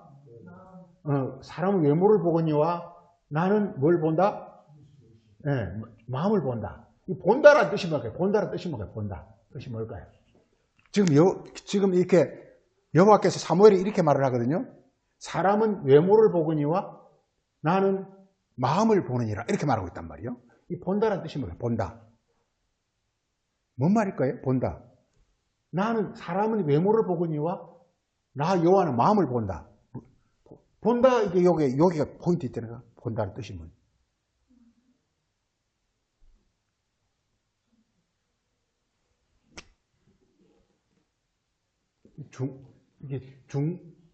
사람은 외모를 보거니와 나는 뭘 본다? 마음을 본다. 이 본다라는 뜻이 뭘까요? 본다라는 뜻이 뭘까요? 본다. 뜻이 뭘까요? 지금 이렇게 여호와께서 사무엘이 이렇게 말을 하거든요. 사람은 외모를 보거니와 나는 마음을 보느니라. 이렇게 말하고 있단 말이에요. 이 본다라는 뜻이 뭐예요? 본다. 뭔 말일까요? 본다. 사람은 외모를 보거니와 나 여호와는 마음을 본다. 본다, 이게 여기가 포인트 있다니까. 본다는 뜻이 뭐예요?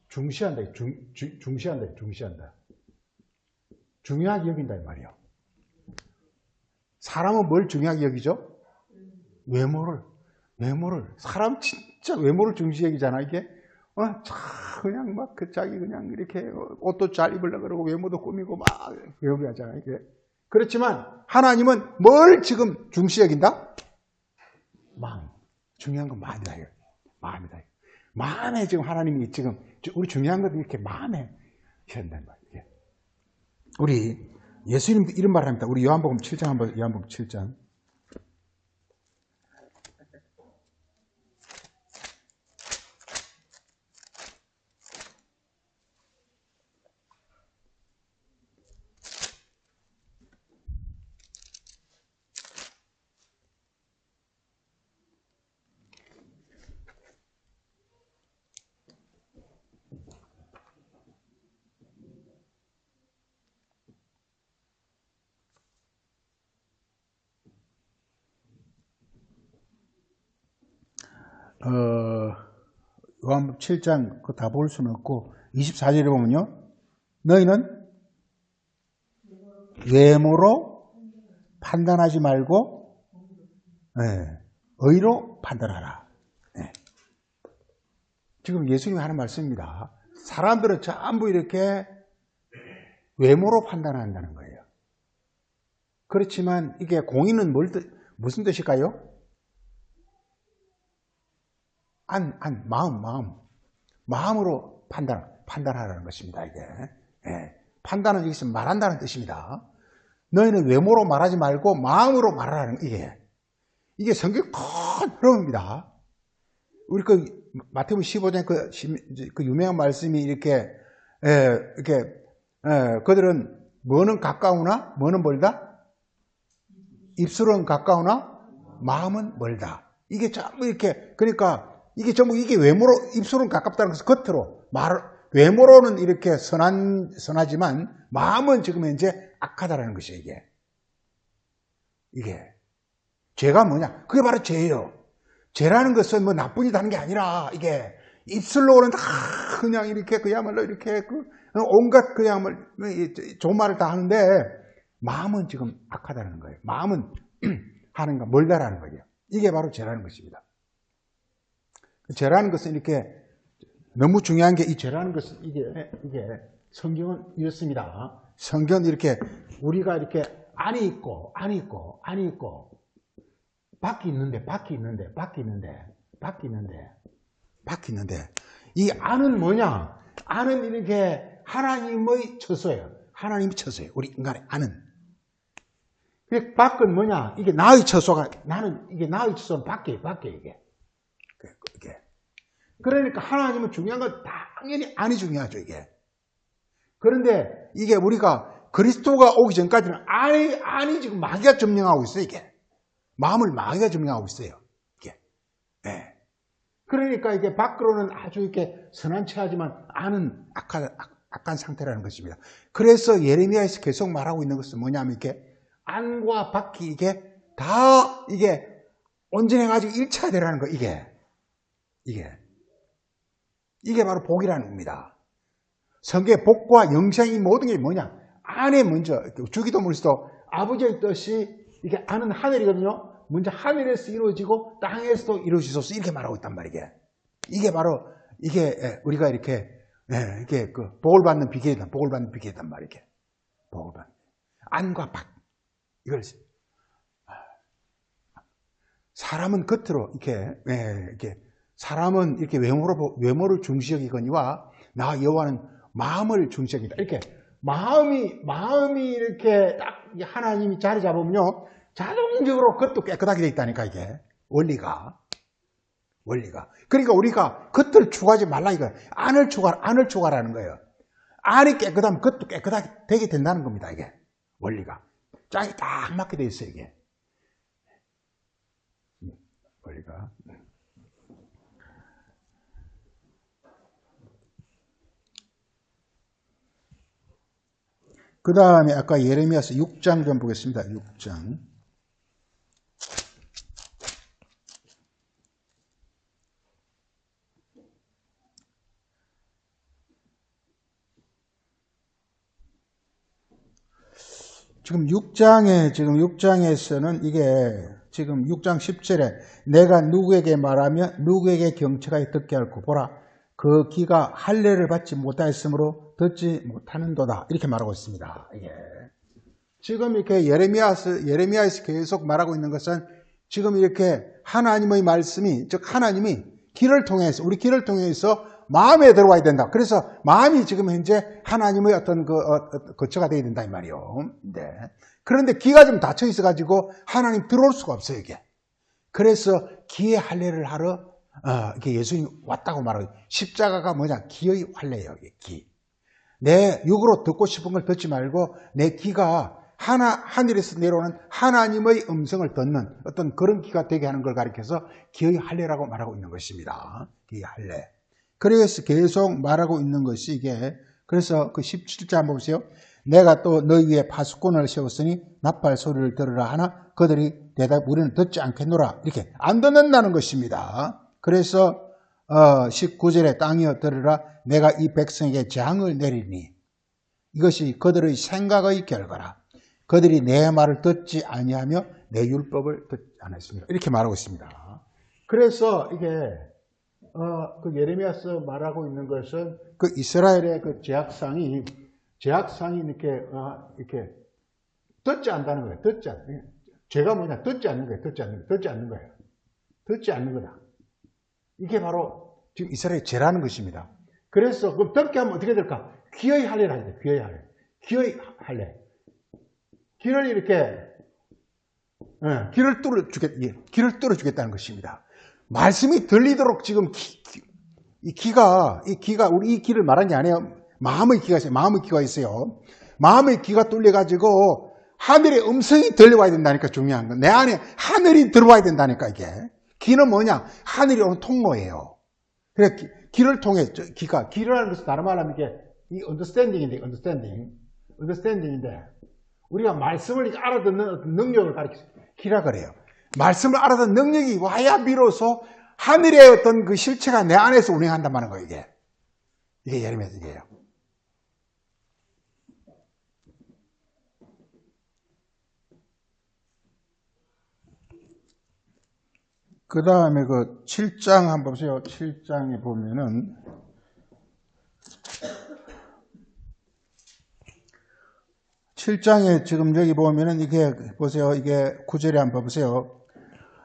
중시한다. 중시한다. 중요하게 여긴다, 이 말이에요. 사람은 뭘 중요하게 여기죠? 외모를. 사람 진짜 외모를 중시 여기잖아, 이게. 그냥 막 자기 그냥 이렇게 옷도 잘 입으려고 그러고 외모도 꾸미고 막 여기 하잖아, 이게. 그렇지만 하나님은 뭘 지금 중시 여긴다? 마음. 중요한 건 마음이다, 이거. 마음이다. 마음에 지금 하나님이 지금 우리 중요한 것도 이렇게 마음에 현다는 말이에요. 우리 예수님도 이런 말을 합니다. 우리 요한복음 7장 한번, 요한복음 7장. 요한복음 7장 그거 다 볼 수는 없고 24절에 보면요. 너희는 외모로 판단하지 말고 의로 판단하라. 지금 예수님이 하는 말씀입니다. 사람들은 전부 이렇게 외모로 판단한다는 거예요. 그렇지만 이게 공의는 무슨 뜻일까요? 마음으로 판단하라는 것입니다, 이게. 예. 판단은 여기서 말한다는 뜻입니다. 너희는 외모로 말하지 말고 마음으로 말하라는, 이게 성경 큰 흐름입니다. 우리 마태복음 15장 그 유명한 말씀이 이렇게, 그들은 뭐는 가까우나, 뭐는 멀다? 입술은 가까우나, 마음은 멀다. 이게 전부 이렇게, 그러니까 이게 전부 이게 외모로, 입술은 가깝다는 것은 겉으로, 외모로는 이렇게 선하지만, 마음은 지금 현재 악하다라는 것이에요, 이게. 죄가 뭐냐? 그게 바로 죄예요. 죄라는 것은 뭐 나쁜 일을 하는 게 아니라, 이게, 입술로는 다 그냥 이렇게, 그야말로 이렇게, 온갖 그야말로 좋은 말을 다 하는데, 마음은 지금 악하다는 거예요. 마음은 하는 거, 멀다라는 거예요. 이게 바로 죄라는 것입니다. 죄라는 것은 이렇게, 너무 중요한 게 이 죄라는 것은 이게 성경은 이렇습니다. 성경은 이렇게, 우리가 이렇게, 안이 있고, 밖이 있는데, 이 안은 뭐냐? 안은 이렇게 하나님의 처소예요. 하나님의 처소예요. 우리 인간의 안은. 밖은 뭐냐? 이게 나의 처소가, 이게 나의 처소는 밖에, 이게. 그러니까 하나님은 중요한 건 당연히 안이 중요하죠, 이게. 그런데 이게 우리가 그리스도가 오기 전까지는 안이 지금 마귀가 점령하고 있어요, 이게. 마음을 마귀가 점령하고 있어요, 이게. 네. 그러니까 이게 밖으로는 아주 이렇게 선한 체하지만 안은 악한 상태라는 것입니다. 그래서 예레미야에서 계속 말하고 있는 것은 뭐냐면 이렇게 안과 밖이 이게 다 이게 온전해가지고 일체화되라는 거, 이게 바로 복이라는 겁니다. 성경의 복과 영생이 모든 게 뭐냐? 안에 먼저, 주기도문에서도 아버지의 뜻이, 이게 안은 하늘이거든요. 먼저 하늘에서 이루어지고 땅에서도 이루어지소서 이렇게 말하고 있단 말이에요. 이게 바로, 우리가 이렇게 복을 받는 비결이단 말이에요. 복을 받는. 안과 밖. 이걸, 사람은 겉으로, 사람은 이렇게 외모를 중시 여기거니와 나 여호와는 마음을 중시 여긴다. 이렇게 마음이 이렇게 딱 하나님이 자리 잡으면요, 자동적으로 겉도 깨끗하게 돼 있다니까, 이게. 원리가. 그러니까 우리가 겉을 추구하지 말라 이거예요. 안을 추구하라는 거예요. 안이 깨끗하면 겉도 깨끗하게 되게 된다는 겁니다, 이게. 원리가. 짝이 딱 맞게 돼 있어요, 이게. 원리가. 그 다음에 아까 예레미야서 6장 좀 보겠습니다. 6장. 지금 6장에서는 이게 지금 6장 10절에 내가 누구에게 말하면 누구에게 경책하여 듣게 할고 보라 그 귀가 할례를 받지 못하였으므로 듣지 못하는도다 이렇게 말하고 있습니다. 이게 지금 이렇게 예레미야에서 계속 말하고 있는 것은 지금 이렇게 하나님의 말씀이 즉 하나님이 우리 귀를 통해서 마음에 들어와야 된다. 그래서 마음이 지금 현재 하나님의 어떤 거처가 되어야 된다 이 말이요. 네. 그런데 귀가 좀 닫혀 있어가지고 하나님 들어올 수가 없어요 이게. 그래서 귀의 할례를 하러 이렇게 예수님이 왔다고 말하고 십자가가 뭐냐? 귀의 할례예요. 귀. 내 육으로 듣고 싶은 걸 듣지 말고 내 귀가 하늘에서 내려오는 하나님의 음성을 듣는 어떤 그런 귀가 되게 하는 걸 가리켜서 귀의 할례라고 말하고 있는 것입니다. 귀의 할례. 그래서 계속 말하고 있는 것이 이게 그래서 그 17절 한번 보세요. 내가 또 너희 위에 파수꾼을 세웠으니 나팔 소리를 들으라 하나 그들이 대답 우리는 듣지 않겠노라 이렇게 안 듣는다는 것입니다. 그래서 19절에 땅이여 들으라 내가 이 백성에게 재앙을 내리니 이것이 그들의 생각의 결과라. 그들이 내 말을 듣지 아니하며 내 율법을 듣지 않았습니다. 이렇게 말하고 있습니다. 그래서 이게 그 예레미야서 말하고 있는 것은 그 이스라엘의 그 제약상이 이렇게 듣지 않는다는 거예요. 죄가 뭐냐? 듣지 않는 거예요. 듣지 않는 거다. 이게 바로 지금 이스라엘의 죄라는 것입니다. 그래서 그럼 덮게 하면 어떻게 될까? 기어이 할례라 해야 돼. 기어이 할례. 기어이 할례. 길을 이렇게 길을 뚫어주겠다는 것입니다. 말씀이 들리도록 지금 이 귀가 우리 이 귀를 말한 게 아니에요. 마음의 귀가 있어요. 마음의 귀가 있어요. 마음의 귀가 뚫려가지고 하늘의 음성이 들려와야 된다니까 중요한 건. 내 안에 하늘이 들어와야 된다니까 이게. 귀는 뭐냐? 하늘이 오는 통로예요. 그래 귀를 통해 귀를 하는 것은 다른 말로 하면 이게 이 understanding인데 우리가 말씀을 알아듣는 어떤 능력을 가리켜서 귀라 그래요. 말씀을 알아듣는 능력이 와야 비로소 하늘의 어떤 그 실체가 내 안에서 운행한단 말인 거예요, 이게 예레미야서예요. 그 다음에 그 7장 한번 보세요. 7장에 보면은 7장에 지금 여기 보면은 이게 보세요. 이게 9절에 한번 보세요.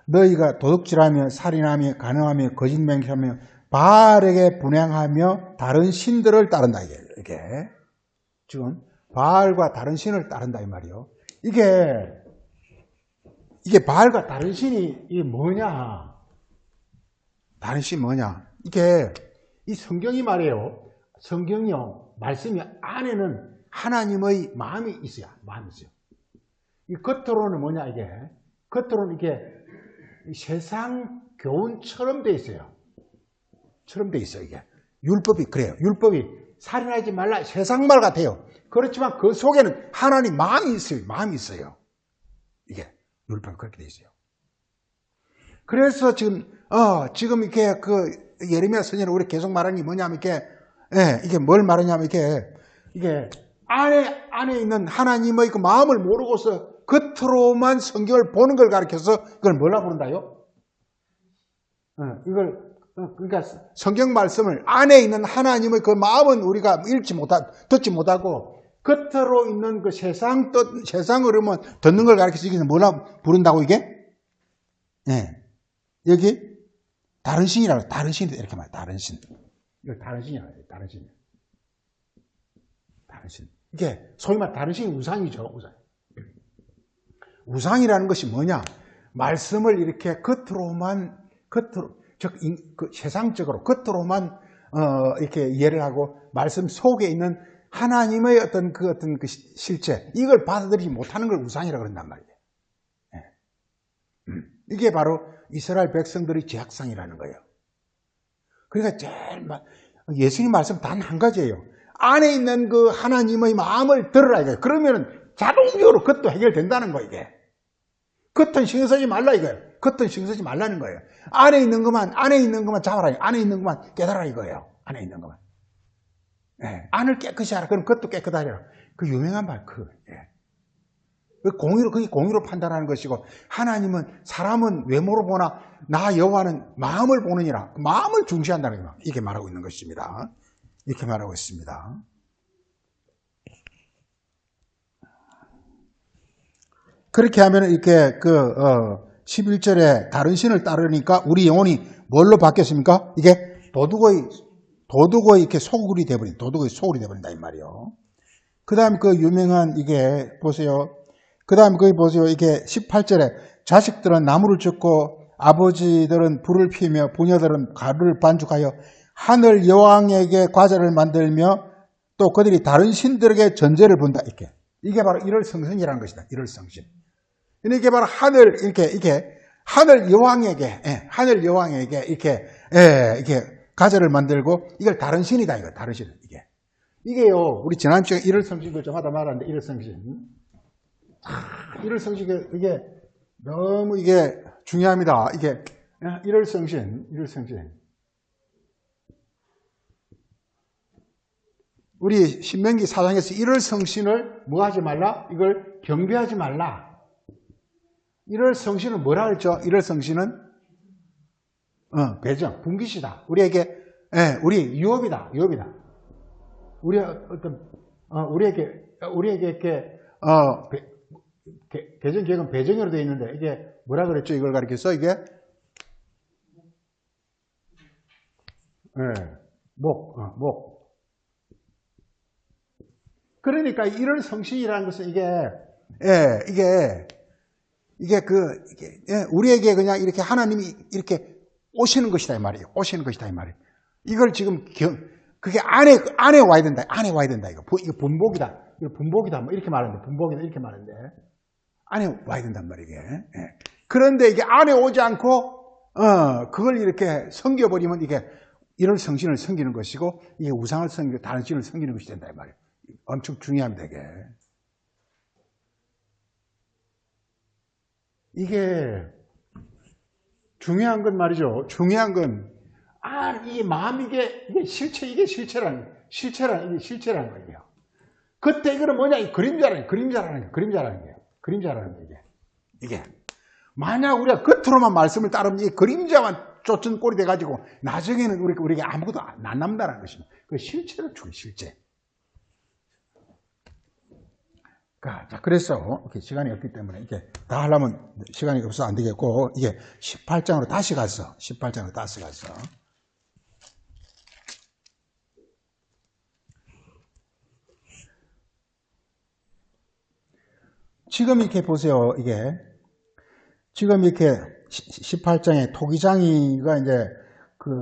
너희가 도둑질하며 살인하며 간음하며 거짓 맹세하며 바알에게 분향하며 다른 신들을 따른다 이게 지금 바알과 다른 신을 따른다 이 말이요. 이게 바알과 다른 신이 이게 뭐냐? 다른 신이 뭐냐? 이게 이 성경이 말이에요. 성경이요. 말씀이 안에는 하나님의 마음이 있어요. 이 겉으로는 뭐냐 이게? 겉으로는 이게 세상 교훈처럼 돼 있어요. 이게. 율법이 그래요. 율법이 살인하지 말라 세상 말 같아요. 그렇지만 그 속에는 하나님 마음이 있어요. 이게 율법이 그렇게 돼 있어요. 그래서 지금 이렇게 그 예레미야 선지자는 우리 계속 말하는 게 뭐냐면 이게 뭘 말하냐면 이게 안에 있는 하나님의 그 마음을 모르고서 겉으로만 성경을 보는 걸 가르쳐서 이걸 뭐라 부른다요? 그러니까 성경 말씀을 안에 있는 하나님의 그 마음은 우리가 듣지 못하고 겉으로 있는 그 세상 흐름은 듣는 걸 가르쳐서 이게 뭐라 부른다고 이게? 여기 다른 신이라고 다른 신 이렇게 말해요. 다른 신. 이걸 다른 신이라고 해요. 다른 신. 이게 소위 말 다른 신이 우상이죠. 우상이라는 것이 뭐냐? 말씀을 이렇게 즉 세상적으로 겉으로만 이렇게 이해를 하고 말씀 속에 있는 하나님의 어떤 그 실체 이걸 받아들이지 못하는 걸 우상이라고 그런단 말이에요. 이게 바로 이스라엘 백성들의 죄악상이라는 거예요. 그러니까 예수님 말씀 단 한 가지예요. 안에 있는 그 하나님의 마음을 들으라 이거예요. 그러면 자동적으로 그것도 해결된다는 거예요. 이게. 겉은 신경 쓰지 말라 이거예요. 겉은 신경 쓰지 말라는 거예요. 안에 있는 것만 잡아라. 안에 있는 것만 깨달아 이거예요. 안에 있는 것만. 안을 깨끗이 하라. 그럼 겉도 깨끗하리라. 그 유명한 말 그게 공의로 판단하는 것이고 하나님은 사람은 외모로 보나 나 여호와는 마음을 보느니라. 마음을 중시한다는 거 이렇게 말하고 있는 것입니다. 이렇게 말하고 있습니다. 그렇게 하면 이렇게 11절에 다른 신을 따르니까 우리 영혼이 뭘로 바뀌었습니까? 이게 도둑의 이렇게 소굴이 돼버린다 이 말이요. 그 다음 그 유명한 이게 보세요. 그 다음 거기 보세요. 이게 18절에 자식들은 나무를 줍고 아버지들은 불을 피우며 부녀들은 가루를 반죽하여 하늘 여왕에게 과자를 만들며 또 그들이 다른 신들에게 전제를 본다. 이게 바로 일월성신이라는 것이다. 일월성신. 이게 바로 하늘 여왕에게 이렇게 과자를 만들고 이걸 다른 신이다. 이거 다른 신. 이게요. 우리 지난 시간에 일월성신을 좀 하다 말았는데 일월성신. 일월성신 이게 너무 이게 중요합니다. 이게 일월성신. 우리 신명기 4장에서 일월성신을 뭐 하지 말라? 이걸 경배하지 말라. 일월성신은 뭐라 그랬죠? 일월성신은 배정, 분깃이다. 우리에게 우리 유업이다. 우리 우리에게 이렇게 배정 계획은 배정으로 되어 있는데 이게 뭐라 그랬죠? 이걸 가리켜서 이게 목. 그러니까 이런 성신이라는 것은 우리에게 그냥 이렇게 하나님이 이렇게 오시는 것이다 이 말이에요. 오시는 것이다 이 말이에요. 이걸 지금 그게 안에 와야 된다. 안에 와야 된다 이거. 이거 분복이다. 이거 분복이다. 뭐 이렇게 말하는데 분복이다 이렇게 말하는데 안에 와야 된단 말이에요. 예. 그런데 이게 안에 오지 않고 그걸 이렇게 섬겨버리면 이게 이런 성신을 섬기는 것이고 이게 우상을 섬기고 다른 신을 섬기는 것이 된다 이 말이에요. 엄청 중요합니다 이게. 이게 중요한 건 말이죠. 중요한 건 이 마음 이게 실체라는 거예요. 그때 이거는 뭐냐? 이 그림자라는 거예요. 이게 만약 우리가 겉으로만 말씀을 따르면 이 그림자만 쫓은 꼴이 돼가지고 나중에는 우리에게 아무것도 안 남는다는 것입니다. 그 실체를 주고 실체. 자, 그래서 이렇게 시간이 없기 때문에 이게 다 하려면 시간이 없어서 안 되겠고 이게 18장으로 다시 갔어. 지금 이렇게 보세요. 지금 이렇게 18장에 토기장이가 이제 그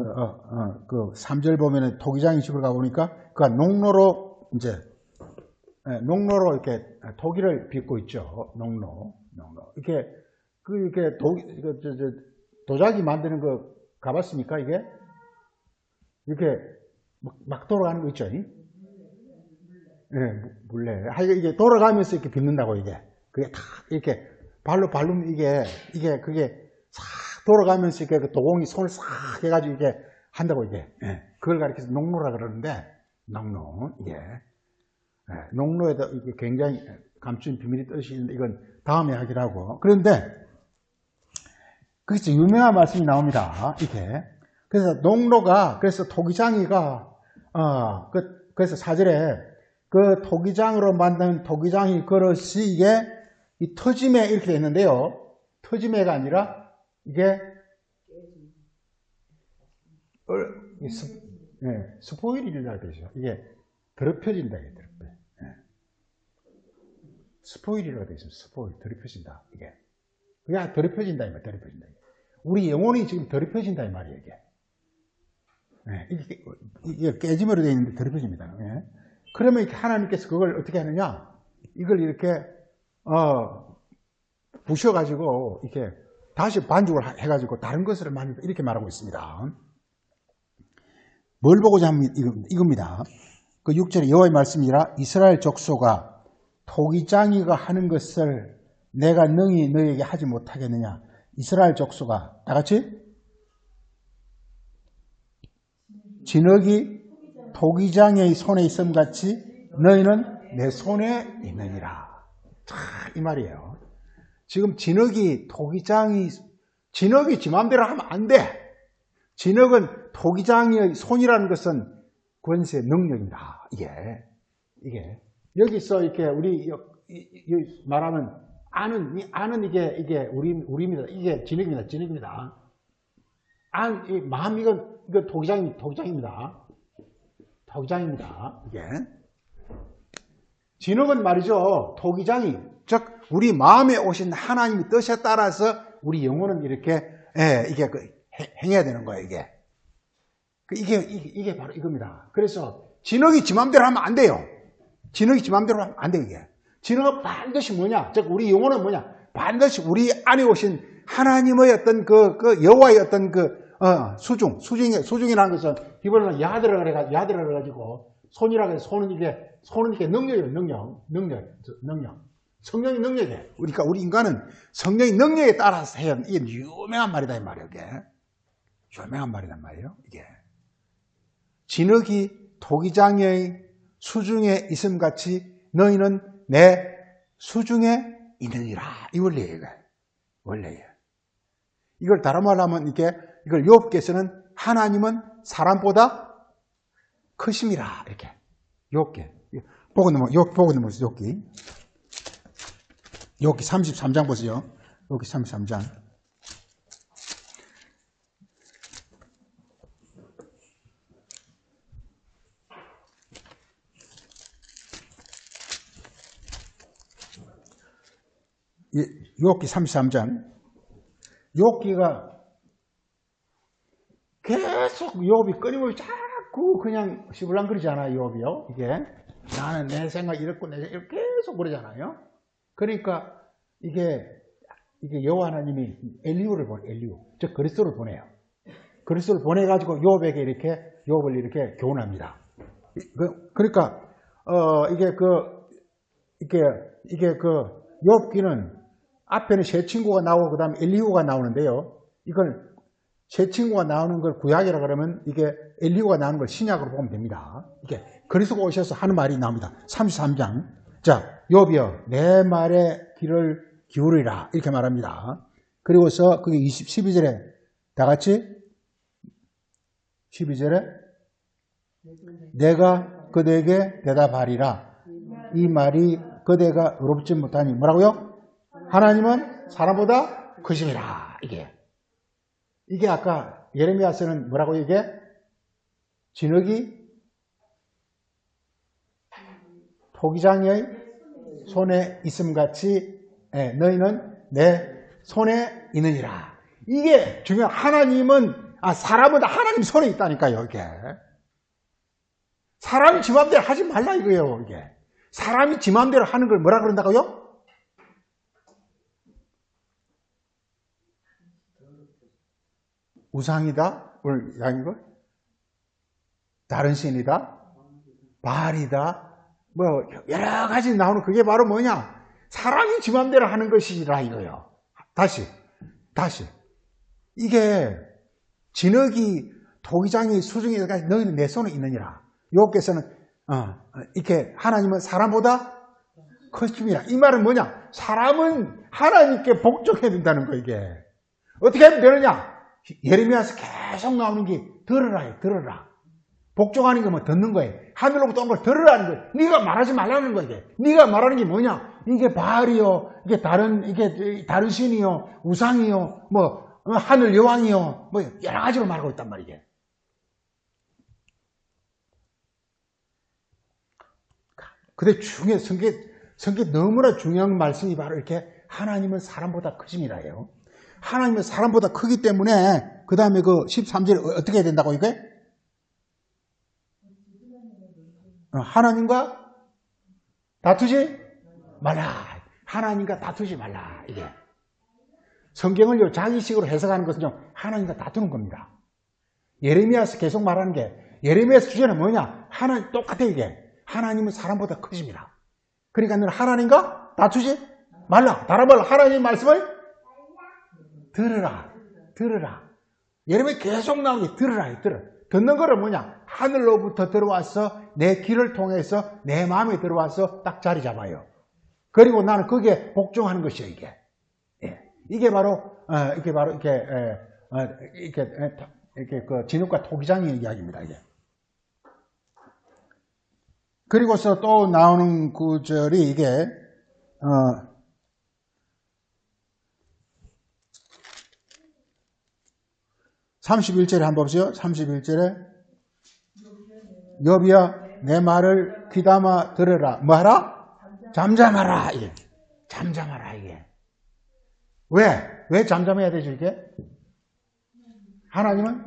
3절 보면은 토기장이 집을 가보니까 그가 농로로 이렇게 토기를 빚고 있죠. 농로. 이렇게 도자기 만드는 거 가봤습니까? 이렇게 막 돌아가는 거 있죠. 물레. 이게 돌아가면서 이렇게 빚는다고 그게 다 이렇게 발로 밟으면 그게 싹 돌아가면서 이렇게 도공이 손을 싹 해가지고 이게 한다고 그걸 가리켜서 농로라 그러는데 농로 농로에다 굉장히 감춘 비밀이 뜻이 있는데 이건 다음에 하기로 하고 그런데 그게 유명한 말씀이 나옵니다. 그래서 농로가 그래서 토기장이가 그래서 4절에 그 토기장으로 만든 토기장이 그릇이 이 터짐에 이렇게 되어 있는데요. 터짐에가 아니라 스포일이라고 되죠. 이게 더럽혀진다. 스포일이라고 되어 있습니다. 스포일, 더럽혀진다. 그게 더럽혀진다. 더럽혀진다. 우리 영혼이 지금 더럽혀진다. 이 말이에요. 이게 깨짐으로 되어 있는데 더럽혀집니다. 그러면 이렇게 하나님께서 그걸 어떻게 하느냐? 이걸 이렇게 부셔가지고 이렇게 다시 반죽을 해가지고 다른 것을 만든다 이렇게 말하고 있습니다. 뭘 보고자 하면 이겁니다. 그 6절에 여호와의 말씀이라 이스라엘 족속아 토기장이가 하는 것을 내가 능히 너에게 하지 못하겠느냐. 이스라엘 족속아 다 같이 진흙이 토기장의 손에 있음 같이 너희는 내 손에 있느니라. 이 말이에요. 지금 진흙이 진흙이 지 맘대로 하면 안 돼. 진흙은 토기장의 손이라는 것은 권세 능력입니다. 이게 여기서 이렇게 우리 말하면 아는 이게 우리입니다. 이게 진흙입니다. 마음 이건 토기장입니다. 이게 진흙은 말이죠. 토기장이 즉 우리 마음에 오신 하나님의 뜻에 따라서 우리 영혼은 이렇게 행해야 되는 거예요. 이게 바로 이겁니다. 그래서 진흙이 지 맘대로 하면 안 돼요. 진흙은 반드시 뭐냐? 즉 우리 영혼은 뭐냐? 반드시 우리 안에 오신 하나님의 어떤 그 여호와의 어떤 수중이라는 것은 히브리어는 야드라 그래가지고 손이라고 해서 손은 이게 능력이에요. 능력. 성령의 능력이에요. 그러니까 우리 인간은 성령의 능력에 따라서 해야 이게 유명한 말이다 이 말이에요. 유명한 말이란 말이에요. 진흙이 토기장의 수중에 있음같이 너희는 내 수중에 있느니라. 이 원리예요. 원리예요. 이걸 다른 말로 하면 이걸 욥기에서는 하나님은 사람보다 크심이라 이렇게. 욥기. 보고 넘어가세요. 욥기 33장 보세요. 욥기 33장. 욥기 33장. 욥기가 계속 욥이 끊임없이 자꾸 그냥 시불랑거리잖아요. 욥이요. 이게 나는 내 생각 이렇고 내 생각 계속 그러잖아요. 그러니까 이게 여호와 하나님이 엘리후를 보내, 엘리후, 즉 그리스도를 보내요. 그리스도를 보내가지고 욥에게 이렇게 욥을 이렇게 교훈합니다. 그러니까 이게 욥기는 앞에는 세 친구가 나오고 그다음에 엘리후가 나오는데요. 이걸 세 친구가 나오는 걸 구약이라 그러면 이게 엘리후가 나오는 걸 신약으로 보면 됩니다. 이게 그리스도가 오셔서 하는 말이 나옵니다. 33장. 자, 욥이여 내 말에 귀를 기울이라 이렇게 말합니다. 그리고서 그게 12절에 다 같이 12절에 내가 그대에게 대답하리라. 이 말이 그대가 의롭지 못하니 뭐라고요? 하나님은 사람보다 크심이라. 이게 아까 예레미야서는 뭐라고 이게? 진흙이 토기장의 손에 있음같이 너희는 내 손에 있느니라. 이게 중요한 하나님은 사람보다 하나님 손에 있다니까요. 이게 사람이 지 맘대로 하지 말라 이거예요. 이게 사람이 지 맘대로 하는 걸 뭐라 그런다고요? 우상이다. 오늘 양인 걸 다른 신이다. 바알이다. 뭐 여러 가지 나오는 그게 바로 뭐냐? 사람이 지 맘대로 하는 것이라 이거예요. 다시 이게 진흙이 토기장이 수중에까지 너희는 내 손에 있느니라. 욥께서는 이렇게 하나님은 사람보다 크심이라. 이 말은 뭐냐? 사람은 하나님께 복종해야 된다는 거. 이게 어떻게 하면 되느냐? 예레미야에서 계속 나오는 게 들으라. 복종하는 게 뭐 듣는 거예요. 하늘로부터 온 걸 들으라는 거예요. 네가 말하지 말라는 거예요. 이게 네가 말하는 게 뭐냐? 이게 바알이요, 이게 다른 신이요, 우상이요, 뭐 하늘 여왕이요, 뭐 여러 가지로 말하고 있단 말이에요. 근데 성경 너무나 중요한 말씀이 바로 이렇게 하나님은 사람보다 크심이라요. 하나님은 사람보다 크기 때문에 그 다음에 그 13절에 어떻게 해야 된다고 이게? 하나님과 다투지 말라. 하나님과 다투지 말라. 이게 성경을요 자기식으로 해석하는 것은 좀 하나님과 다투는 겁니다. 예레미야에서 계속 말하는 게 예레미야에서 주제는 뭐냐? 하나님 똑같아 이게. 하나님은 사람보다 크십니다. 그러니까 너는 하나님과 다투지 말라. 다른 말로 하나님 말씀을 들으라. 예레미야 계속 나오는 게 들으라. 듣는 거는 뭐냐? 하늘로부터 들어와서 내 귀를 통해서 내 마음에 들어와서 딱 자리 잡아요. 그리고 나는 거기에 복종하는 것이에요. 이게 바로 이렇게 그 진흙과 토기장의 이야기입니다. 이게. 그리고서 또 나오는 구절이 이게 31절에 한번 보세요. 31절에 욥이야 내 말을 귀담아 들으라. 뭐하라? 잠잠하라. 이게. 잠잠하라. 이게. 왜 잠잠해야 되죠 이게? 하나님은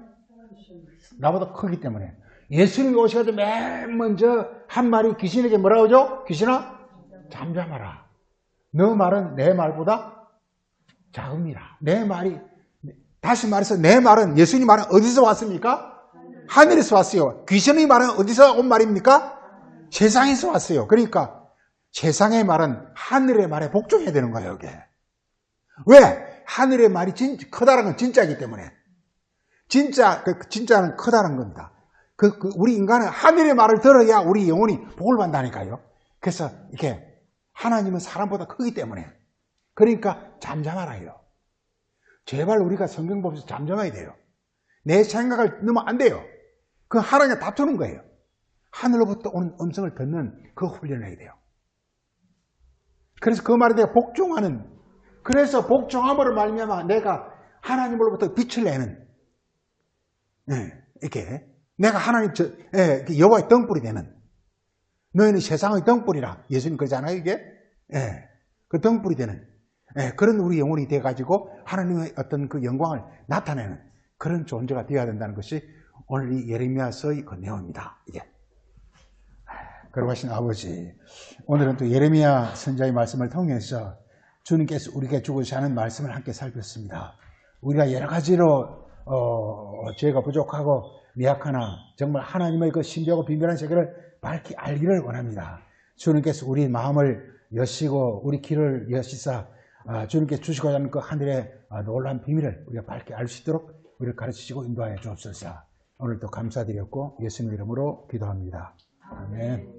나보다 크기 때문에. 예수님이 오셔서 맨 먼저 한 말이 귀신에게 뭐라고 하죠? 귀신아 잠잠하라. 너 말은 내 말보다 작음이라. 내 말이 다시 말해서 내 말은 예수님 말은 어디서 왔습니까? 하늘에서 왔어요. 귀신의 말은 어디서 온 말입니까? 세상에서 왔어요. 그러니까 세상의 말은 하늘의 말에 복종해야 되는 거예요. 이게. 왜? 하늘의 말이 크다는 건 진짜이기 때문에. 진짜는 크다는 겁니다. 우리 인간은 하늘의 말을 들어야 우리 영혼이 복을 받는다니까요. 그래서 이렇게 하나님은 사람보다 크기 때문에. 그러니까 잠잠하라요. 제발 우리가 성경 보면서 잠잠해야 돼요. 내 생각을 넣으면 안 돼요. 그 하나님과 다투는 거예요. 하늘로부터 오는 음성을 듣는 그 훈련을 해야 돼요. 그래서 그 말에 대해 복종하는, 그래서 복종함으로 말미암아 내가 하나님으로부터 빛을 내는, 이렇게 내가 하나님 여호와의 등불이 되는, 너희는 세상의 등불이라 예수님 그러잖아요. 이게 그 등불이 되는, 그런 우리 영혼이 돼가지고 하나님의 어떤 그 영광을 나타내는 그런 존재가 되어야 된다는 것이 오늘 이 예레미야서의 그 내용입니다. 이게. 거룩하신 아버지, 오늘은 또 예레미야 선지자의 말씀을 통해서 주님께서 우리에게 주고자 하는 말씀을 함께 살폈습니다. 우리가 여러 가지로 죄가 부족하고 미약하나 정말 하나님의 그 신비하고 비밀한 세계를 밝히 알기를 원합니다. 주님께서 우리 마음을 여시고 우리 길을 여시사 주님께서 주시고자 하는 그 하늘의 놀라운 비밀을 우리가 밝게 알 수 있도록 우리를 가르치시고 인도하여 주옵소서. 오늘도 감사드렸고 예수님 이름으로 기도합니다. 아멘.